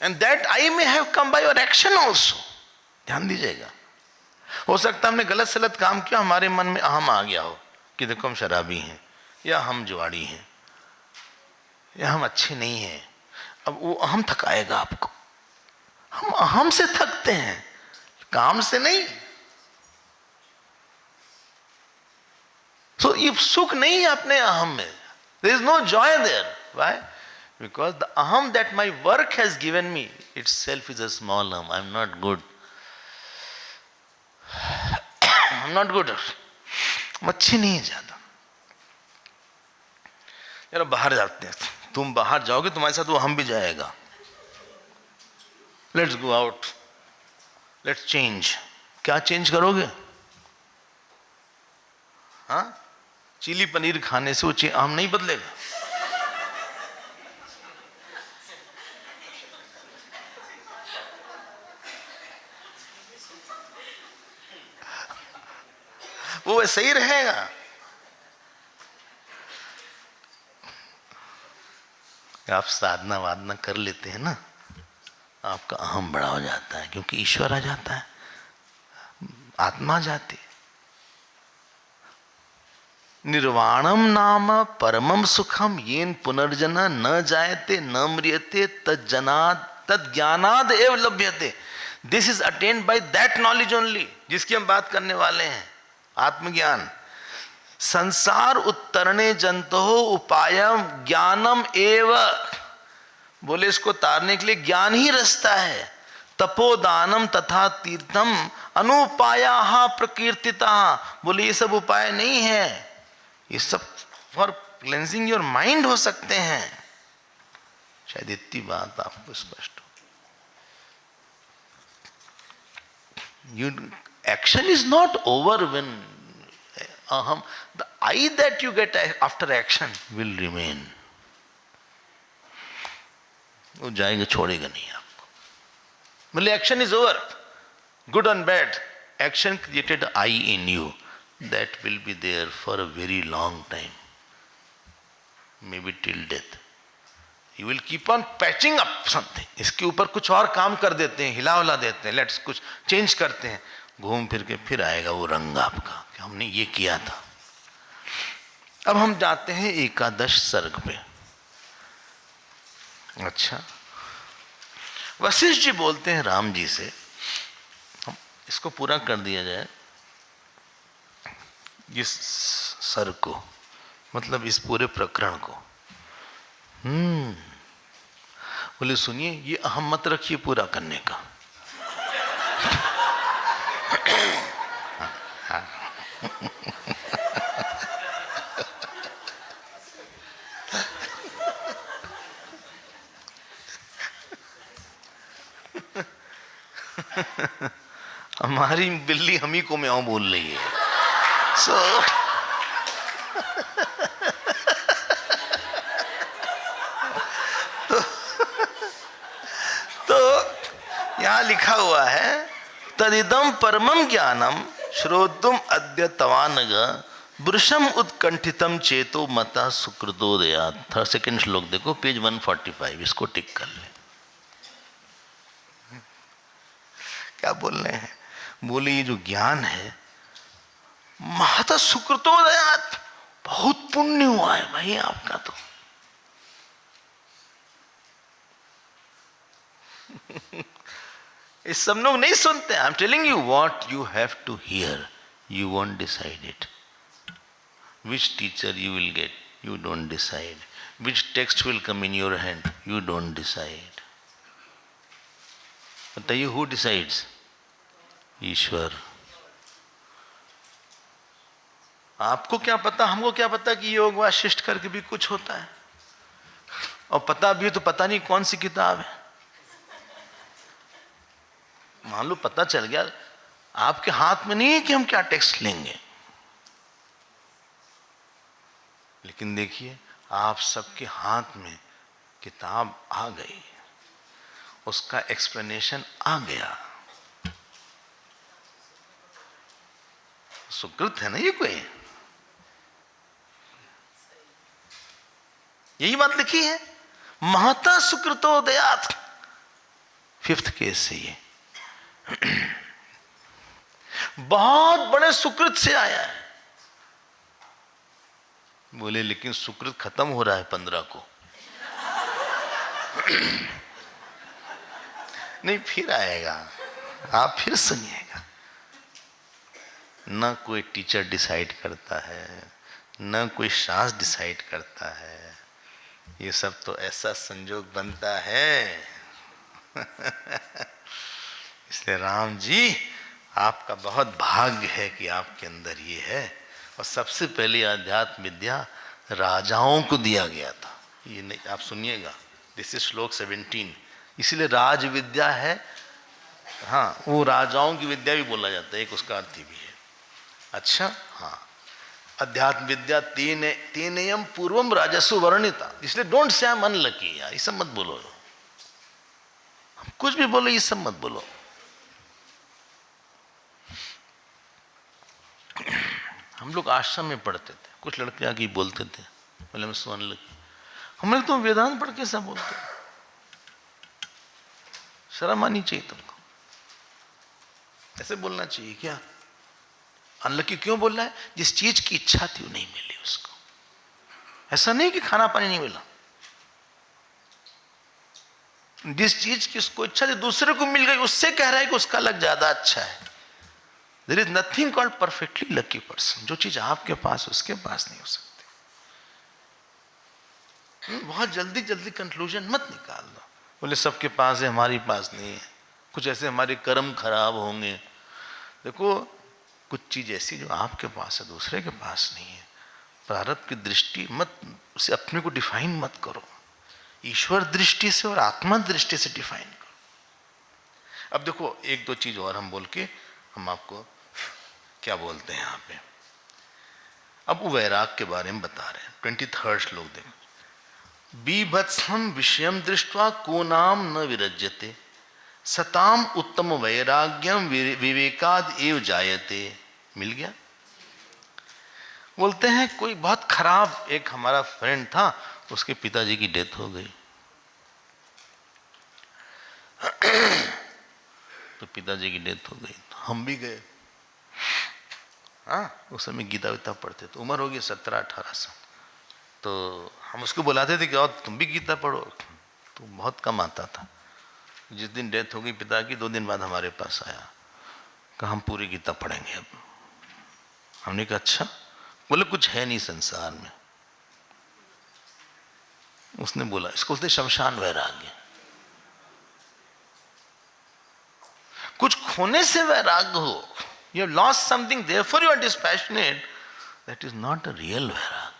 And that I may have come by your action also। ध्यान दीजिएगा, हो सकता है हमने गलत सलत काम किया, हमारे मन में अहम आ गया हो कि देखो हम शराबी हैं, या हम जुआड़ी हैं, या हम अच्छे नहीं हैं। अब वो अहम थकाएगा आपको, हम अहम से थकते हैं, काम से नहीं। So ये सुख नहीं है अपने अहम में. There is no joy there. Why? Because the aham that my work has given me itself is a small aham. I'm not good. I'm not good. मैं अच्छी नहीं है ज्यादा. यार बाहर जाते हैं, तुम बाहर जाओगे तुम्हारे साथ वो हम भी जाएगा. Let's go out. Let's change. क्या चेंज करोगे? हाँ, चिली पनीर खाने से वो हम नहीं बदलेगा. वो वैसे ही रहेगा. आप साधना वादना कर लेते हैं ना, आपका अहम बड़ा हो जाता है, क्योंकि ईश्वर आ जाता है, आत्मा जाती है. निर्वाणम नाम परमम सुखम येन पुनर्जन न जायते न म्रियते तद ज्ञानाद एव लभ्यते. This is attend by that knowledge only, जिसकी हम बात करने वाले हैं, आत्मज्ञान. संसार उत्तरणे जंतो उपायम ज्ञानम एव. बोले इसको तारने के लिए ज्ञान ही रास्ता है. तपोदानम तथा तीर्थम अनुपाया प्रकीर्तिता. बोले ये सब उपाय नहीं है, ये सब फॉर क्लेंजिंग योर माइंड हो सकते हैं. शायद इतनी बात आपको स्पष्ट हो. You action is not over when aham, the I that you get after action will remain. वो जाएगा, छोड़ेगा नहीं आपको. मतलब action is over, good and bad. Action created I in you that will be there for a very long time, maybe till death. You will keep on patching up something. इसके ऊपर कुछ और काम कर देते हैं, हिला उला देते हैं, लेट्स कुछ चेंज करते हैं, घूम फिर के फिर आएगा वो रंग आपका कि हमने ये किया था. अब हम जाते हैं एकादश सर्ग पे. अच्छा, वशिष्ठ जी बोलते हैं राम जी से, हम इसको पूरा कर दिया जाए, इस सर्ग को, मतलब इस पूरे प्रकरण को. बोले सुनिए, ये अहम मत रखिए पूरा करने का. हमारी बिल्ली हम ही को म्याऊं बोल रही है. तो यहां लिखा हुआ है, तदिदम परमम ज्ञानम श्रोतुम अद्य तवानग वृषम उत्कंठितम चेतो मता सुकृतोदयात्. सेकंड श्लोक देखो, पेज 145, इसको टिक कर ले. क्या बोल रहे हैं? बोले ये जो ज्ञान है, महता सुकृतोदयात्, बहुत पुण्य हुआ है भाई आपका. तो ये सब लोग नहीं सुनते. I am telling you what you have to hear. You won't decide it. Which teacher you will get, you don't decide. Which text will come in your hand, you don't decide. बताइए, who decides? ईश्वर. आपको क्या पता, हमको क्या पता कि योग वाशिष्ठ करके भी कुछ होता है. और पता भी तो पता नहीं कौन सी किताब है. मान लो पता चल गया, आपके हाथ में नहीं है कि हम क्या टेक्स्ट लेंगे. लेकिन देखिए, आप सबके हाथ में किताब आ गई, उसका एक्सप्लेनेशन आ गया. सुकृत है ना ये कोई. यही बात लिखी है, महता सुकृतोदयात्. 5th केस से ये बहुत बड़े सुकृत से आया है. बोले लेकिन सुकृत खत्म हो रहा है 15 को. नहीं, फिर आएगा. आप फिर सुनिएगा। न कोई टीचर डिसाइड करता है, न कोई शास्त्र डिसाइड करता है, ये सब तो ऐसा संजोग बनता है। इसलिए राम जी, आपका बहुत भाग्य है कि आपके अंदर ये है। और सबसे पहले अध्यात्म विद्या राजाओं को दिया गया था। ये नहीं, आप सुनिएगा, दिस इज श्लोक 17। इसलिए राज विद्या है। हाँ, वो राजाओं की विद्या भी बोला जाता है, एक उसका अर्थ भी है। अच्छा, हाँ, अध्यात्म विद्या तेनेयम पूर्वम राजस्व वर्णिता। इसलिए डोंट से मन लकी, यार ये सब मत बोलो, कुछ भी बोलो ये सब मत बोलो। हम लोग आश्रम में पढ़ते थे, कुछ लड़के आके बोलते थे, बोले मैं स्वर्ण लगी। हमने तो वेदांत पढ़ के सब बोलते, शर्म आनी चाहिए तुमको, ऐसे बोलना चाहिए क्या? अनलकी क्यों बोल रहा है? जिस चीज की इच्छा थी वो नहीं मिली उसको। ऐसा नहीं कि खाना पानी नहीं मिला, जिस चीज की उसको इच्छा थी दूसरे को मिल गई, उससे कह रहा है कि उसका लक ज्यादा अच्छा है। There is nothing called perfectly lucky person. जो चीज आपके पास उसके पास नहीं हो सकती। बहुत जल्दी जल्दी कंक्लूजन मत निकाल दो, बोले सबके पास है हमारे पास नहीं है, कुछ ऐसे हमारे कर्म खराब होंगे। देखो, कुछ चीज ऐसी जो आपके पास है दूसरे के पास नहीं है। प्रारब्ध की दृष्टि मत, उसे अपने को डिफाइन मत करो, ईश्वर दृष्टि से और आत्मा दृष्टि से डिफाइन करो। अब देखो, एक दो चीज और हम बोल के हम आपको क्या बोलते हैं यहाँ पे। अब वैराग के बारे में बता रहे हैं। 23 श्लोक देखो। बीभत्सम विषयम दृष्ट्वा को नाम न विरज्यते सताम उत्तम वैराग्यम विवेकाद एव जायते। मिल गया। बोलते हैं कोई बहुत खराब, एक हमारा फ्रेंड था, उसके पिताजी की डेथ हो गई। तो पिताजी की डेथ हो गई तो हम भी गए। हाँ, उस समय गीता वीता पढ़ते, तो उम्र होगी 17-18 साल। तो हम उसको बुलाते थे कि और तुम भी गीता पढ़ो, तो बहुत कम आता था। जिस दिन डेथ हो गई पिता की, 2 दिन बाद हमारे पास आया, कहा हम पूरी गीता पढ़ेंगे अब। हमने कहा अच्छा। बोले कुछ है नहीं संसार में। उसने बोला, इसको बोलते शमशान वैराग्य। कुछ खोने से वैराग्य हो, you have lost something, therefore you are dispassionate, that is not a real vairag,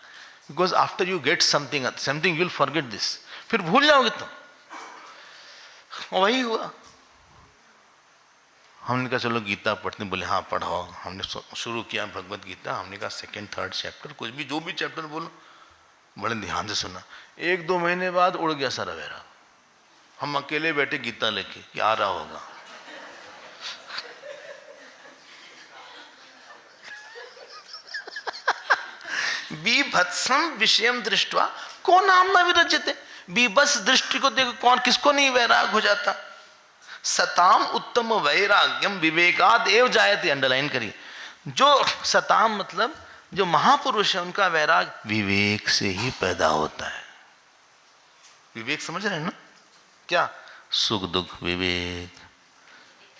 because after you get something you will forget this, फिर भूल जाओगे तुम। वही हुआ। हमने कहा चलो गीता पढ़ते। बोले हाँ पढ़ाओ। हमने शुरू किया भगवत गीता। हमने कहा 2nd 3rd चैप्टर, कुछ भी जो भी चैप्टर बोलो, बड़े ध्यान से सुना। 1-2 महीने बाद उड़ गया सारा वैराग। हम अकेले बैठे गीता लेके कि आ रहा होगा। बीभत्सम विषयम दृष्ट्वा को नाम न विरज्यते। बीभत्स दृष्टि को देखो, कौन किसको नहीं वैराग हो जाता। सताम उत्तम वैराग्यम विवेकाद एव जायते। अंडरलाइन करिए। जो सताम मतलब जो महापुरुष है, उनका वैराग विवेक से ही पैदा होता है। विवेक समझ रहे हैं ना? क्या? सुख दुख विवेक,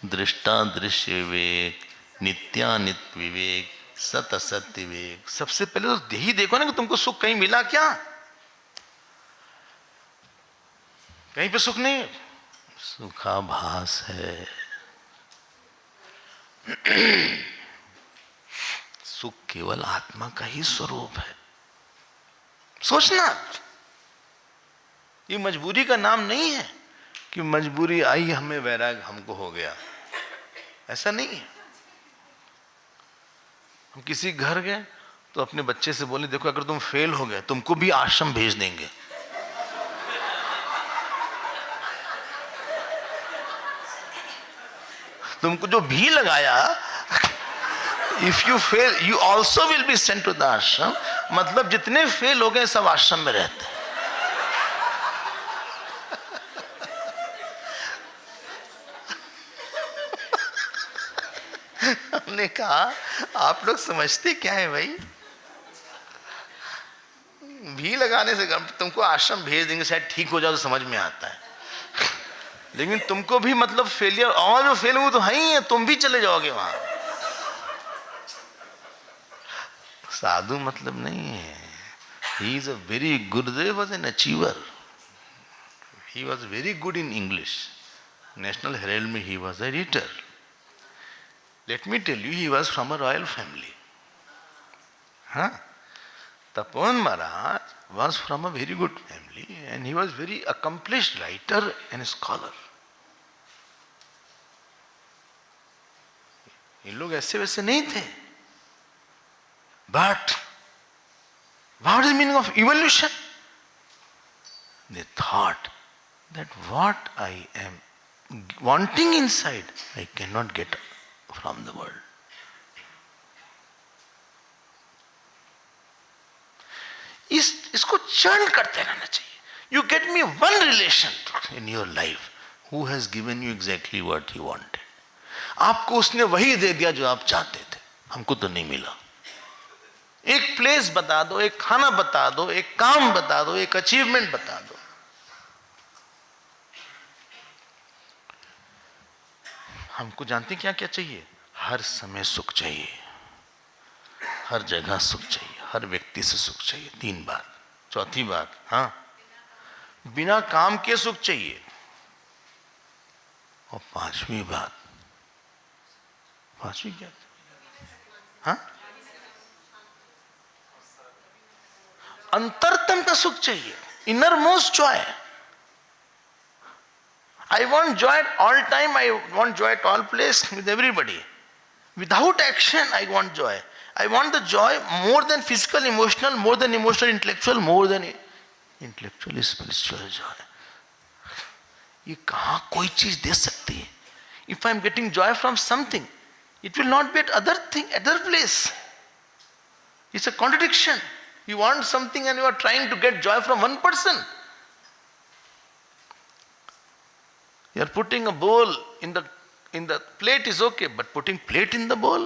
दृष्टा दृश्य विवेक, नित्यानित्य विवेक, सत असत्य विवेक। सबसे पहले तो यही देखो ना कि तुमको सुख कहीं मिला क्या? कहीं पे सुख नहीं, सुखाभास है। सुख केवल आत्मा का ही स्वरूप है। सोचना, ये मजबूरी का नाम नहीं है कि मजबूरी आई हमें वैराग हमको हो गया, ऐसा नहीं है। हम किसी घर गए तो अपने बच्चे से बोले देखो अगर तुम फेल हो गए तुमको भी आश्रम भेज देंगे। तुमको जो भी लगाया, if you fail you also will be sent to the ashram. मतलब जितने फेल हो गए सब आश्रम में रहते हैं। हमने कहा आप लोग समझते क्या है भाई, भी लगाने से तुमको आश्रम भेज देंगे, शायद ठीक हो जाओ तो समझ में आता है। लेकिन तुमको भी मतलब फेलियर, और जो फेल हुए तो है ही है, तुम भी चले जाओगे वहां। साधु मतलब नहीं है। He is a very, Gurudev was an achiever, he was very good in English, National Herald में he was editor. Let me tell you, he was from a royal family. हाँ, Tapovan Maharaj was from a very good family and he was very accomplished writer and scholar. ये लोग ऐसे वैसे नहीं थे। But what is the meaning of evolution? They thought that what I am wanting inside, I cannot get from the world. इसको churn करते रहना चाहिए। You get me one relation in your life who has given you exactly what you wanted. आपको उसने वही दे दिया जो आप चाहते थे, हमको तो नहीं मिला। एक प्लेस बता दो, एक खाना बता दो, एक काम बता दो, एक अचीवमेंट बता दो। हमको जानते क्या क्या चाहिए? हर समय सुख चाहिए, हर जगह सुख चाहिए, हर व्यक्ति से सुख चाहिए। 3 बात। चौथी बात, हाँ, बिना काम के सुख चाहिए। और 5वीं बात, 5वीं क्या? हाँ, अंतरतम का सुख चाहिए, inner most Joy. I want joy at all time, I want joy at all place with everybody. Without action, I want joy. I want the joy more than physical, emotional, more than emotional, intellectual, more than intellectual, spiritual joy. ये कहाँ कोई चीज दे सकती है? If I am getting joy from something, it will not be at other thing, other place. It's a contradiction. You want something and you are trying to get joy from one person. You are putting a bowl in the plate is okay, but putting plate in the bowl,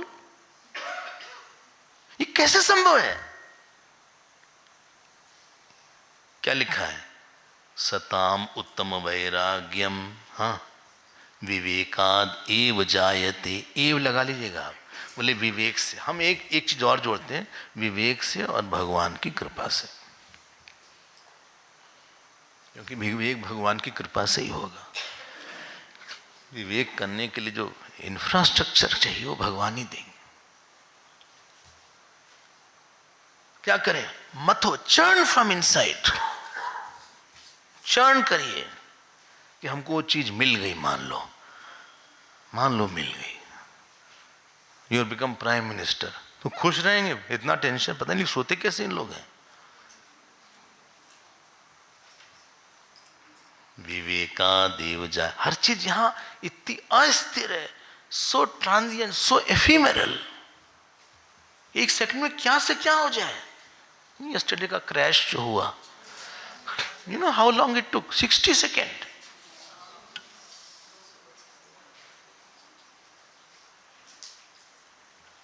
ये कैसे संभव है? क्या लिखा है? सताम उत्तम वैराग्यम, हाँ, विवेकाद एव जायते। एव लगा लीजिएगा आप, बोले विवेक से। हम एक चीज और जोड़ते हैं, विवेक से और भगवान की कृपा से, क्योंकि विवेक भगवान की कृपा से ही होगा। विवेक करने के लिए जो इंफ्रास्ट्रक्चर चाहिए वो भगवान ही देंगे। क्या करें? मथो, चर्न फ्रॉम इनसाइड, चर्न करिए कि हमको वो चीज मिल गई। मान लो मिल गई, you are become prime minister, तो खुश रहेंगे? इतना टेंशन, पता नहीं सोते कैसे इन लोग हैं। विवेकादेव जाय, हर चीज यहां इतनी अस्थिर है, सो ट्रांजिएंट, सो एफिमेरल। एक सेकंड में क्या से क्या हो जाए। यस्टरडे का क्रैश जो हुआ, you know how long it took? 60 second.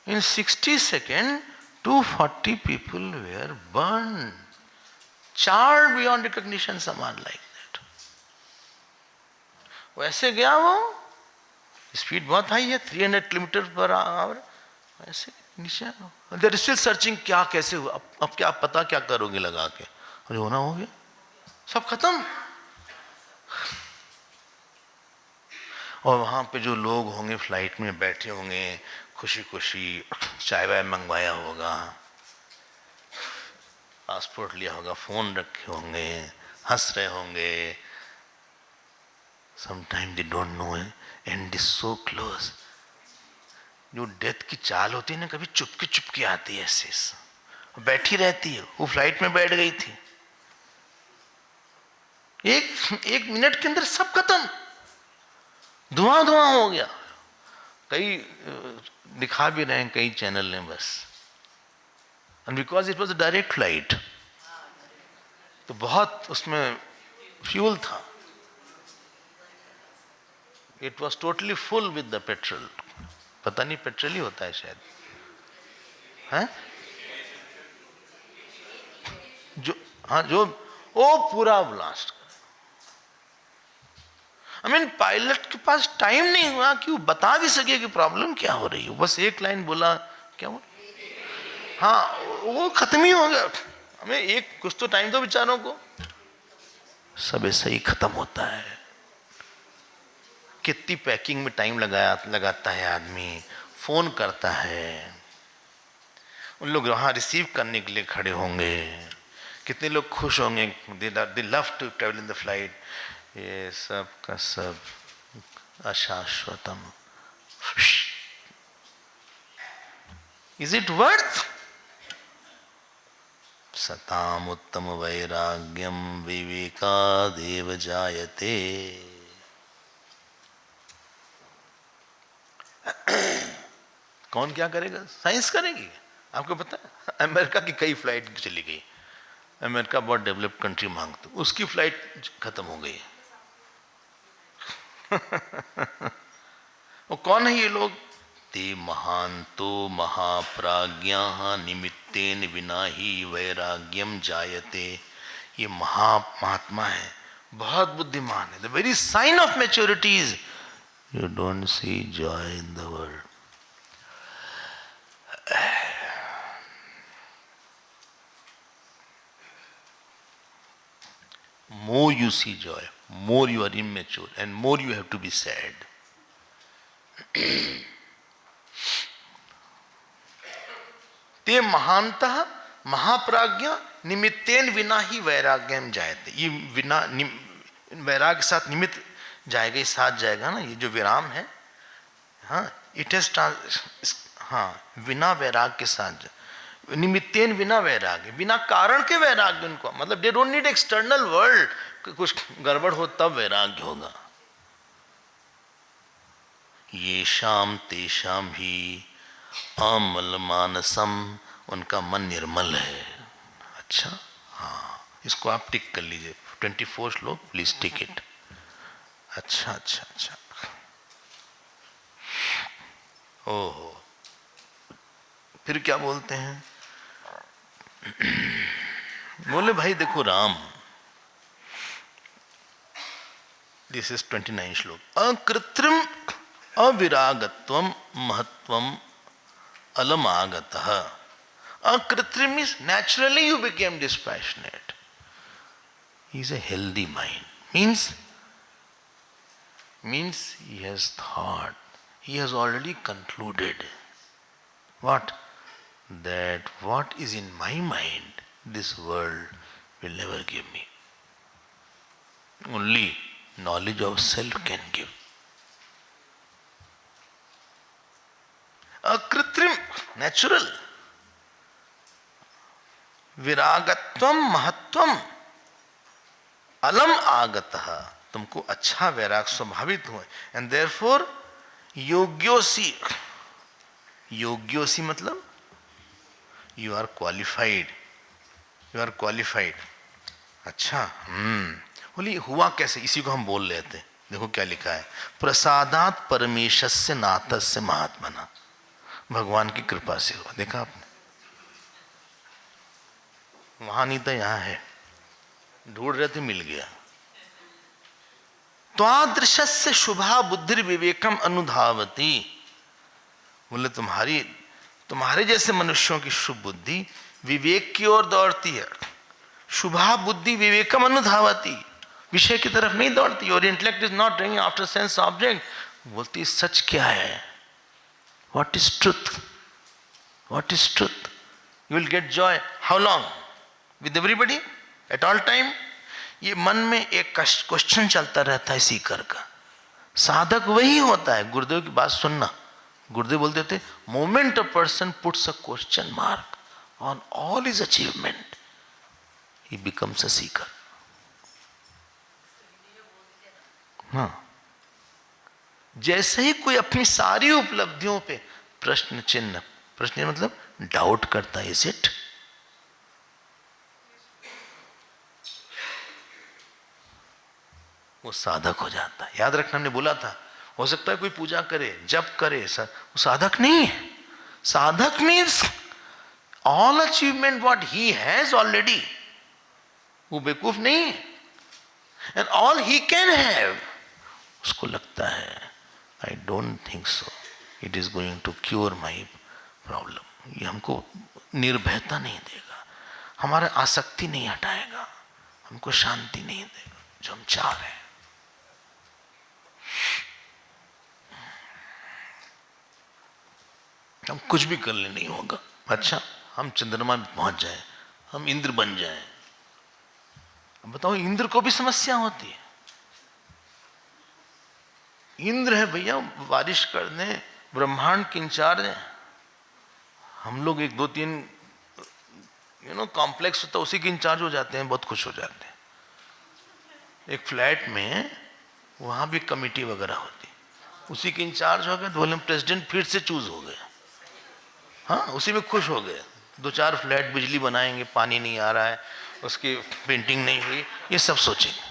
In 60 seconds, 240 people were burned, charred beyond recognition, someone like that. वैसे गया वो, स्पीड बहुत हाई है, 300 किलोमीटर पर आवर, वैसे नीचे। They are still searching, क्या कैसे हुआ, अब क्या पता क्या करोगे लगा के, अरे होना हो गया, सब खत्म। और वहाँ पे जो लोग होंगे फ्लाइट में बैठे होंगे, खुशी खुशी चाय वाय मंगवाया होगा, पासपोर्ट लिया होगा, फोन रखे होंगे, हंस रहे होंगे। Sometime they don't know and is so close. जो डेथ की चाल होती है ना, कभी चुपके चुपके आती है, ऐसे बैठी रहती है। वो फ्लाइट में बैठ गई थी, एक मिनट के अंदर सब खत्म, धुआं धुआं हो गया। कई दिखा भी रहे हैं कई चैनल ने बस, and because it was a direct flight, तो बहुत उसमें फ्यूल था, it was totally full with the petrol. पता नहीं पेट्रोल ही होता है शायद, है जो, हाँ, जो वो पूरा ब्लास्ट। आई मीन पायलट के पास टाइम नहीं हुआ कि वो बता भी सके कि प्रॉब्लम क्या हो रही है। बस एक लाइन बोला, क्या वो, हाँ वो खत्म ही हो गया। हमें एक कुछ तो टाइम दो बेचारों को। सब ऐसे ही खत्म होता है। कितनी पैकिंग में टाइम लगाता है आदमी, फोन करता है, उन लोग वहाँ रिसीव करने के लिए खड़े होंगे, कितने लोग खुश होंगे, they love to travel in the flight. ये सब का सब अशाश्वतम। Is it worth? सताम उत्तम वैराग्यम विवेकादेव जायते। कौन क्या करेगा? साइंस करेगी। आपको पता है अमेरिका की कई फ्लाइट चली गई। अमेरिका बहुत डेवलप्ड कंट्री मांगता, उसकी फ्लाइट खत्म हो गई। वो कौन है ये लोग? ते महांतो महाप्राज्ञा निमित्तेन विना ही वैराग्यम जायते। ये महात्मा है, बहुत बुद्धिमान है। The very sign of maturity is you don't see joy in the world. More you see joy, more you are immature, and more you have to be sad. ते महानतः महाप्राज्ञा निमित्तेन विना ही वैराग्यम जायते। ये विना वैराग्य के साथ निमित्त जाएगा, ये साथ जाएगा ना, ये जो विराम है, हाँ इट हैज, हाँ बिना वैराग के साथ, निमित्तेन विना वैराग्य, बिना कारण के वैराग्य उनको, मतलब they don't need external world, कुछ गड़बड़ हो तब वैराग्य होगा। ये शाम तेषाम ही अमल मानसम, उनका मन निर्मल है। अच्छा, हाँ इसको आप टिक कर लीजिए, 24 श्लोक प्लीज टिक इट। अच्छा अच्छा अच्छा, ओहो, फिर क्या बोलते हैं? बोले भाई देखो राम, दिस इज 29 श्लोक। अकृत्रिम अविरागत्वम महत्वम अलमागतः। अकृत्रिम means naturally you became dispassionate. He is a healthy mind. Means he has thought, he has already concluded. What? That what is in my mind, this world will never give me. Only knowledge of self can give. अकृत्रिम, natural, विरागत्वम महत्वम अलम आगतः, तुमको अच्छा वैराग स्वाभाविक हुए। And therefore योग्योसी, योग्योसी मतलब you are qualified, you are qualified. अच्छा, बोलिए हुआ कैसे? इसी को हम बोल लेते हैं। देखो क्या लिखा है, प्रसादात परमेशस्य नाथस्य महात्मना, भगवान की कृपा से हुआ। देखा आपने, वहां नहीं था, यहां है, ढूंढ रहे थे मिल गया। त्वादृशस्य शुभा बुद्धि विवेकम अनुधावती, बोले तुम्हारे जैसे मनुष्यों की शुभ बुद्धि विवेक की ओर दौड़ती है। शुभा बुद्धि विवेकम अनुधावती, विषय की तरफ नहीं दौड़ती। और intellect is not running after sense object. बोलती सच क्या है, what is truth, what is truth. You will gate Joy, how long, with everybody at all time. ये मन में एक क्वेश्चन चलता रहता है सीकर का। साधक वही होता है, गुरुदेव की बात सुनना। गुरुदेव बोलते थे, moment a person puts a question mark on all his achievement, he becomes a Sikar. हाँ, जैसे ही कोई अपनी सारी उपलब्धियों पे प्रश्न चिन्ह, प्रश्न मतलब डाउट करता है, इज इट, वो साधक हो जाता है। याद रखना, हमने बोला था, हो सकता है कोई पूजा करे, जप करे, वो साधक नहीं है। साधक means all achievement what he has already, वो बेवकूफ नहीं है। And all he can have, उसको लगता है I don't think so it is going to cure my problem. ये हमको निर्भयता नहीं देगा, हमारा आसक्ति नहीं हटाएगा, हमको शांति नहीं देगा जो हम चाह रहे हैं। हम कुछ भी कर ले नहीं होगा। अच्छा, हम चंद्रमा में पहुंच जाए, हम इंद्र बन जाए, बताओ इंद्र को भी समस्या होती है। इंद्र है भैया, बारिश करने, ब्रह्मांड के इंचार्ज है। हम लोग एक दो तीन कॉम्प्लेक्स होता है उसी के इंचार्ज हो जाते हैं, बहुत खुश हो जाते हैं। एक फ्लैट में वहां भी कमेटी वगैरह होती, उसी के इंचार्ज हो गए तो बोले प्रेसिडेंट फिर से चूज हो गए। हाँ, उसी में खुश हो गए। 2-4 फ्लैट बिजली बनाएंगे, पानी नहीं आ रहा है, उसकी पेंटिंग नहीं हुई, ये सब सोचेंगे।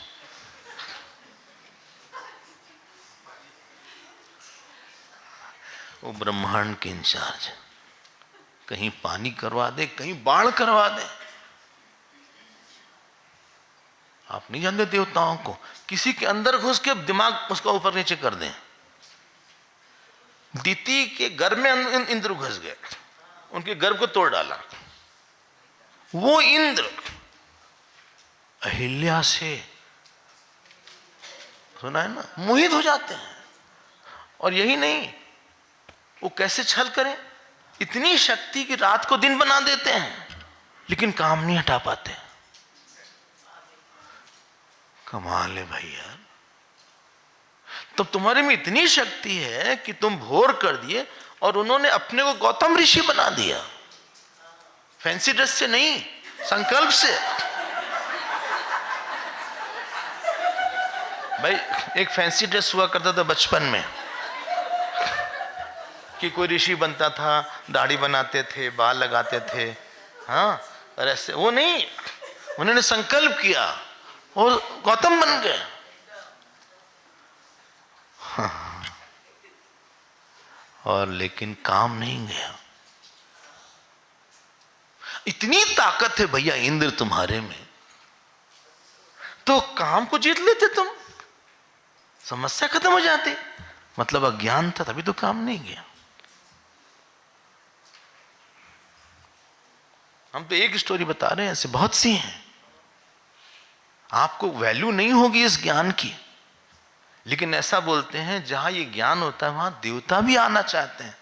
वो ब्रह्मांड के इंचार्ज, कहीं पानी करवा दे, कहीं बाढ़ करवा दे। आप नहीं जानते देवताओं को, किसी के अंदर घुस के दिमाग उसका ऊपर नीचे कर दें। दीति के घर में इंद्र घुस गए, उनके गर्भ को तोड़ डाला। वो इंद्र अहिल्या से, सुना है ना, मोहित हो जाते हैं। और यही नहीं, वो कैसे छल करें, इतनी शक्ति की रात को दिन बना देते हैं लेकिन काम नहीं हटा पाते। कमाल है भाई यार। तो तुम्हारे में इतनी शक्ति है कि तुम भोर कर दिए और उन्होंने अपने को गौतम ऋषि बना दिया। फैंसी ड्रेस से नहीं, संकल्प से। भाई एक फैंसी ड्रेस हुआ करता था बचपन में कि कोई ऋषि बनता था, दाढ़ी बनाते थे, बाल लगाते थे, हाँ, और ऐसे। वो नहीं, उन्होंने संकल्प किया और गौतम बन गए। हाँ। और लेकिन काम नहीं गया। इतनी ताकत है भैया इंद्र तुम्हारे में, तो काम को जीत लेते तुम, समस्या खत्म हो जाती। मतलब अज्ञान था तभी तो काम नहीं गया। हम तो एक स्टोरी बता रहे हैं, ऐसे बहुत सी हैं। आपको वैल्यू नहीं होगी इस ज्ञान की, लेकिन ऐसा बोलते हैं जहां ये ज्ञान होता है वहां देवता भी आना चाहते हैं।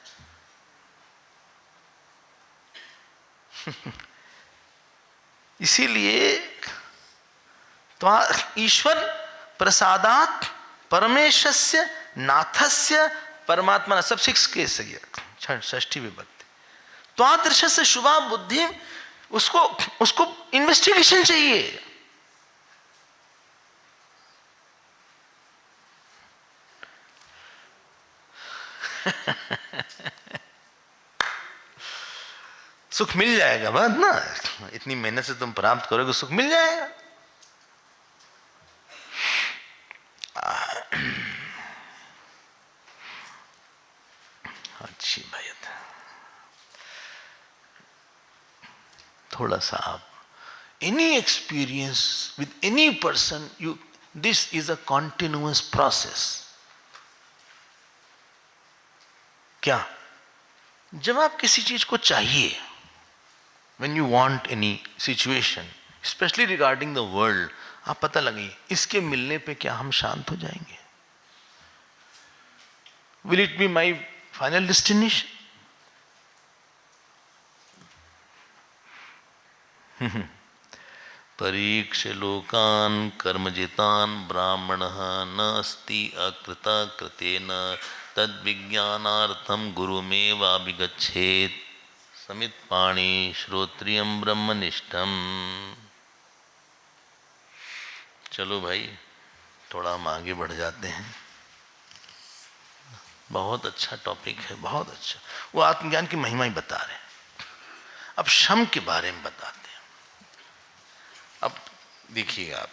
इसीलिए तो ईश्वर प्रसादात परमेशस्य नाथस्य परमात्मा, सब 6 केस है, षष्ठी विभक्ति। तो आदर्श से शुभा बुद्धि, उसको इन्वेस्टिगेशन चाहिए। सुख मिल जाएगा बात ना, इतनी मेहनत से तुम प्राप्त करोगे, सुख मिल जाएगा। अच्छी बात। थोड़ा सा आप any experience with any person, you, this is a continuous process. क्या, जब आप किसी चीज को चाहिए, when you want any situation, especially regarding the world, आप पता लगे इसके मिलने पे क्या हम शांत हो जाएंगे? Will it be my final destination? परीक्ष लोकान कर्मजितान ब्राह्मणः न अस्ति अकृता कृतेन तद्विज्ञानार्थम गुरुमेवाभिगच्छेत् समित पाणी श्रोत्रियम ब्रह्मनिष्ठम। चलो भाई, थोड़ा हम आगे बढ़ जाते हैं। बहुत अच्छा टॉपिक है, बहुत अच्छा। वो आत्मज्ञान की महिमा ही बता रहे हैं। अब शम के बारे में बताते हैं। अब देखिए आप,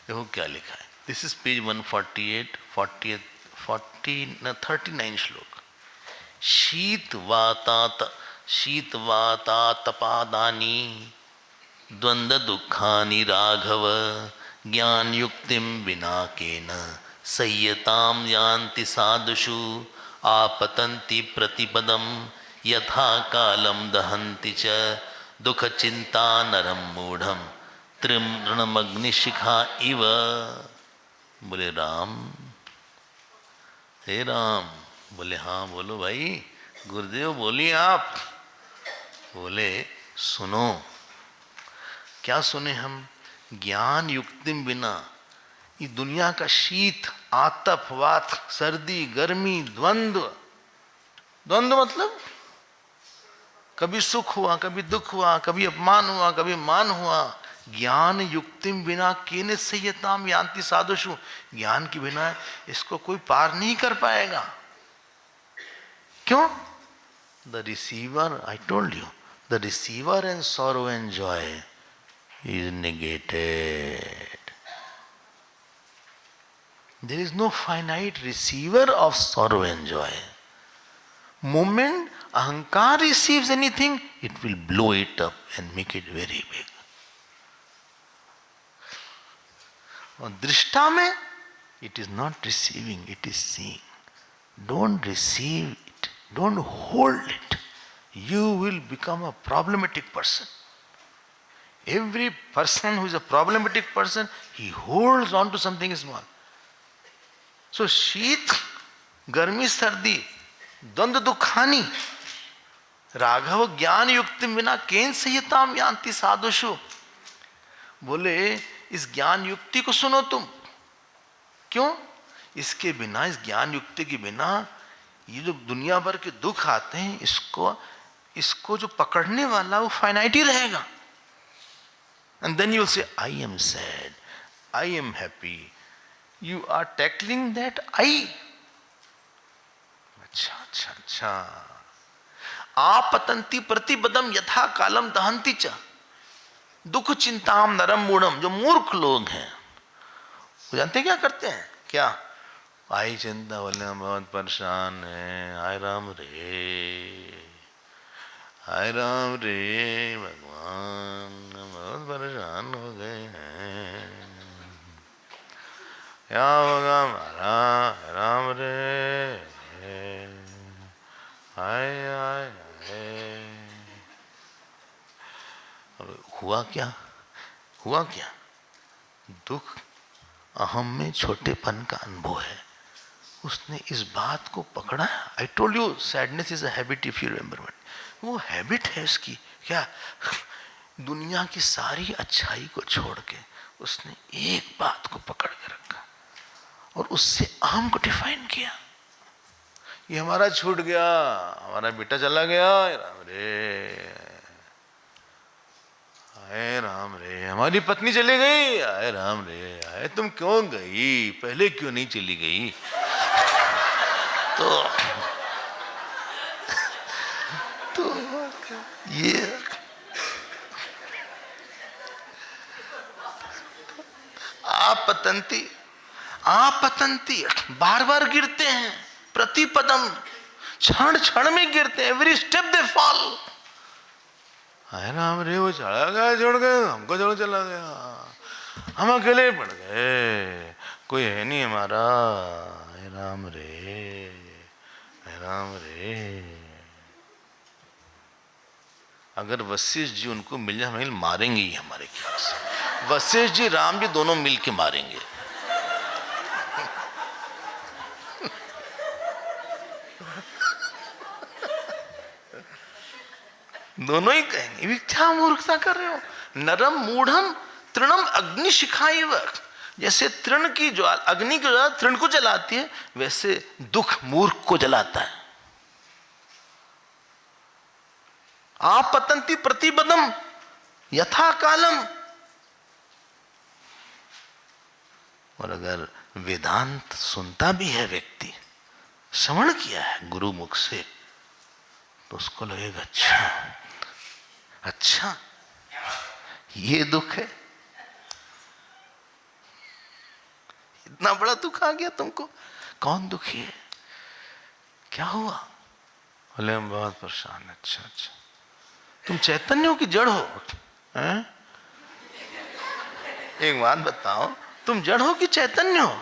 देखो क्या लिखा है। दिस इज पेज 148, 39 श्लोक। शीतवातातपादानी द्वंद्व दुखानि राघव ज्ञान युक्तिम विना केन संयताम यान्ति साधुषु आपतन्ति प्रतिपदम यथा कालम दहन्ति च दुख चिंता नरम मूढ़म तृणमग्निशिखा इव। बोले राम, हे राम। बोले हाँ बोलो भाई। गुरुदेव बोलिए आप। बोले सुनो। क्या सुने हम? ज्ञान युक्तिम बिना ये दुनिया का शीत आतप वात सर्दी गर्मी द्वंद्व, द्वंद्व मतलब कभी सुख हुआ कभी दुख हुआ, कभी अपमान हुआ कभी मान हुआ। ज्ञान युक्तिम बिना केने संयताम यान्ति साधुषु। ज्ञान के बिना इसको कोई पार नहीं कर पाएगा। क्यों? The receiver, I told you, the receiver and sorrow and Joy is negated. There is no finite receiver of sorrow and joy. Moment ahankar receives anything, it will blow it up and make it very big. और दृष्टा में it is not receiving, it is seeing. Don't receive it, don't hold it. You will become a problematic person. Every person who is a problematic person, he holds on to something small. So शीत गर्मी सर्दी द्वंद्व दुखानी राघव ज्ञान युक्ति बिना केन संयताम यान्ति साधुषु। बोले इस ज्ञान युक्ति को सुनो तुम। क्यों? इसके बिना, इस ज्ञान युक्ति के बिना ये जो दुनिया भर के दुख आते हैं, इसको जो पकड़ने वाला वो फाइनाइट ही रहेगा। And then you will say, I am sad, I am happy. You are tackling that I. अच्छा। आपतंती प्रतिपदम यथा कालम दहंती च। दुख चिंताम नरम मूढ़म। जो मूर्ख लोग हैं वो जानते क्या करते हैं? क्या? आई चिंता बोले हम बहुत परेशान हैं, हाय राम रे, हाय राम रे भगवान, बहुत परेशान हो गए हैं, क्या होगा हमारा, राम रे, हाय हाय हाय। हुआ क्या? हुआ क्या? दुख अहम में छोटेपन का अनुभव है। उसने इस बात को पकड़ा। I told you sadness is a habit, if you remember. वो हैबिट है उसकी। क्या? दुनिया की सारी अच्छाई को छोड़ के उसने एक बात को पकड़ के रखा और उससे अहम को डिफाइन किया। ये हमारा छूट गया, हमारा बेटा चला गया, राम रे, आए राम रे, हमारी पत्नी चली गई, आए राम रे, आए तुम क्यों गई, पहले क्यों नहीं चली गई? तो ये आपतंती बार बार गिरते हैं, प्रतिपदम क्षण क्षण में गिरते हैं, एवरी स्टेप दे फॉल। हाय राम रे, वो चला गया, छोड़ गए, हमको छोड़ चला गया, हम अकेले पड़ गए, कोई है नहीं हमारा, हाय राम रे, हाय राम रे। अगर वशिष्ठ जी उनको मिल जाए, हमें मारेंगे ही हमारे ख्याल से। वशिष्ठ जी राम जी दोनों मिल के मारेंगे। दोनों ही कहेंगे भी क्या मूर्खता कर रहे हो। नरम मूढ़म तृणम अग्नि शिखाइव। जैसे तृण की ज्वाला, अग्नि की ज्वाला तृण को जलाती है, वैसे दुख मूर्ख को जलाता है। आपतंती प्रतिपदम यथा कालम। और अगर वेदांत सुनता भी है व्यक्ति, श्रवण किया है गुरु मुख से, तो उसको लगेगा अच्छा ये दुख है, इतना बड़ा दुख आ गया तुमको, कौन दुखी है, क्या हुआ? बोले हम बहुत परेशान। अच्छा, तुम चैतन्यों की जड़ हो हैं? एक बात बताओ, तुम जड़ हो कि चैतन्य हो?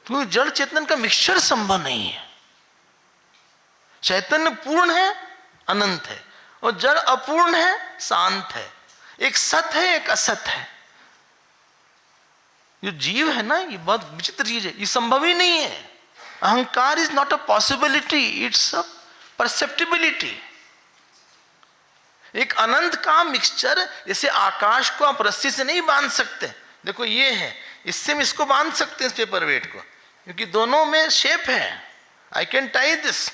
क्योंकि जड़ चेतन का मिक्सचर संभव नहीं है। चैतन्य पूर्ण है, अनंत है, और जड़ अपूर्ण है, शांत है। एक सत है, एक असत है। जो जीव है ना, ये बहुत विचित्र चीज है, ये संभव ही नहीं है। अहंकार is not a possibility, it's a perceptibility. एक अनंत का मिक्सचर, जैसे आकाश को आप रस्सी से नहीं बांध सकते। देखो ये है, इससे हम इसको बांध सकते हैं, इस पेपर वेट को, क्योंकि दोनों में शेप है, आई कैन टाई दिस।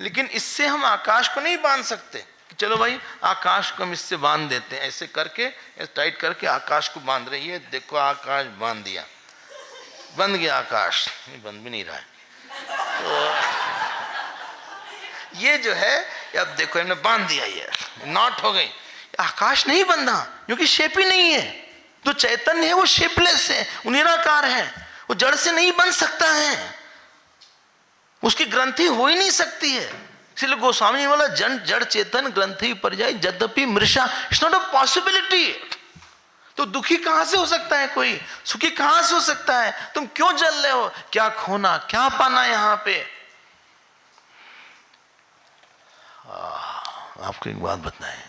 लेकिन इससे हम आकाश को नहीं बांध सकते कि चलो भाई आकाश को हम इससे बांध देते हैं, ऐसे करके टाइट करके आकाश को बांध रही है, देखो आकाश बांध दिया, बंद गया आकाश, बंद भी नहीं रहा है। तो ये जो है, अब देखो इन्होंने बांध दिया, ये नॉट हो गई, आकाश नहीं बंधा क्योंकि शेप ही नहीं है। तो चैतन्य है वो शेपलेस है, वो निराकार है, वो जड़ से नहीं बन सकता है, उसकी ग्रंथि हो ही नहीं सकती है। इसलिए गोस्वामी वाला जड़ चेतन ग्रंथि पर जाए यद्यपि मृषा, इट्स नॉट अ पॉसिबिलिटी। तो दुखी कहां से हो सकता है कोई, सुखी कहां से हो सकता है? तुम क्यों जल रहे हो? क्या खोना क्या पाना यहां पे? आपको एक बात बताएं,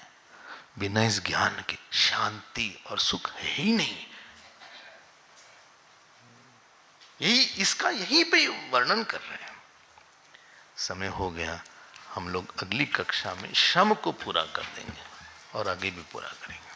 बिना इस ज्ञान के शांति और सुख है ही नहीं। यही इसका यहीं पे वर्णन कर रहे हैं। समय हो गया, हम लोग अगली कक्षा में श्रम को पूरा कर देंगे और आगे भी पूरा करेंगे।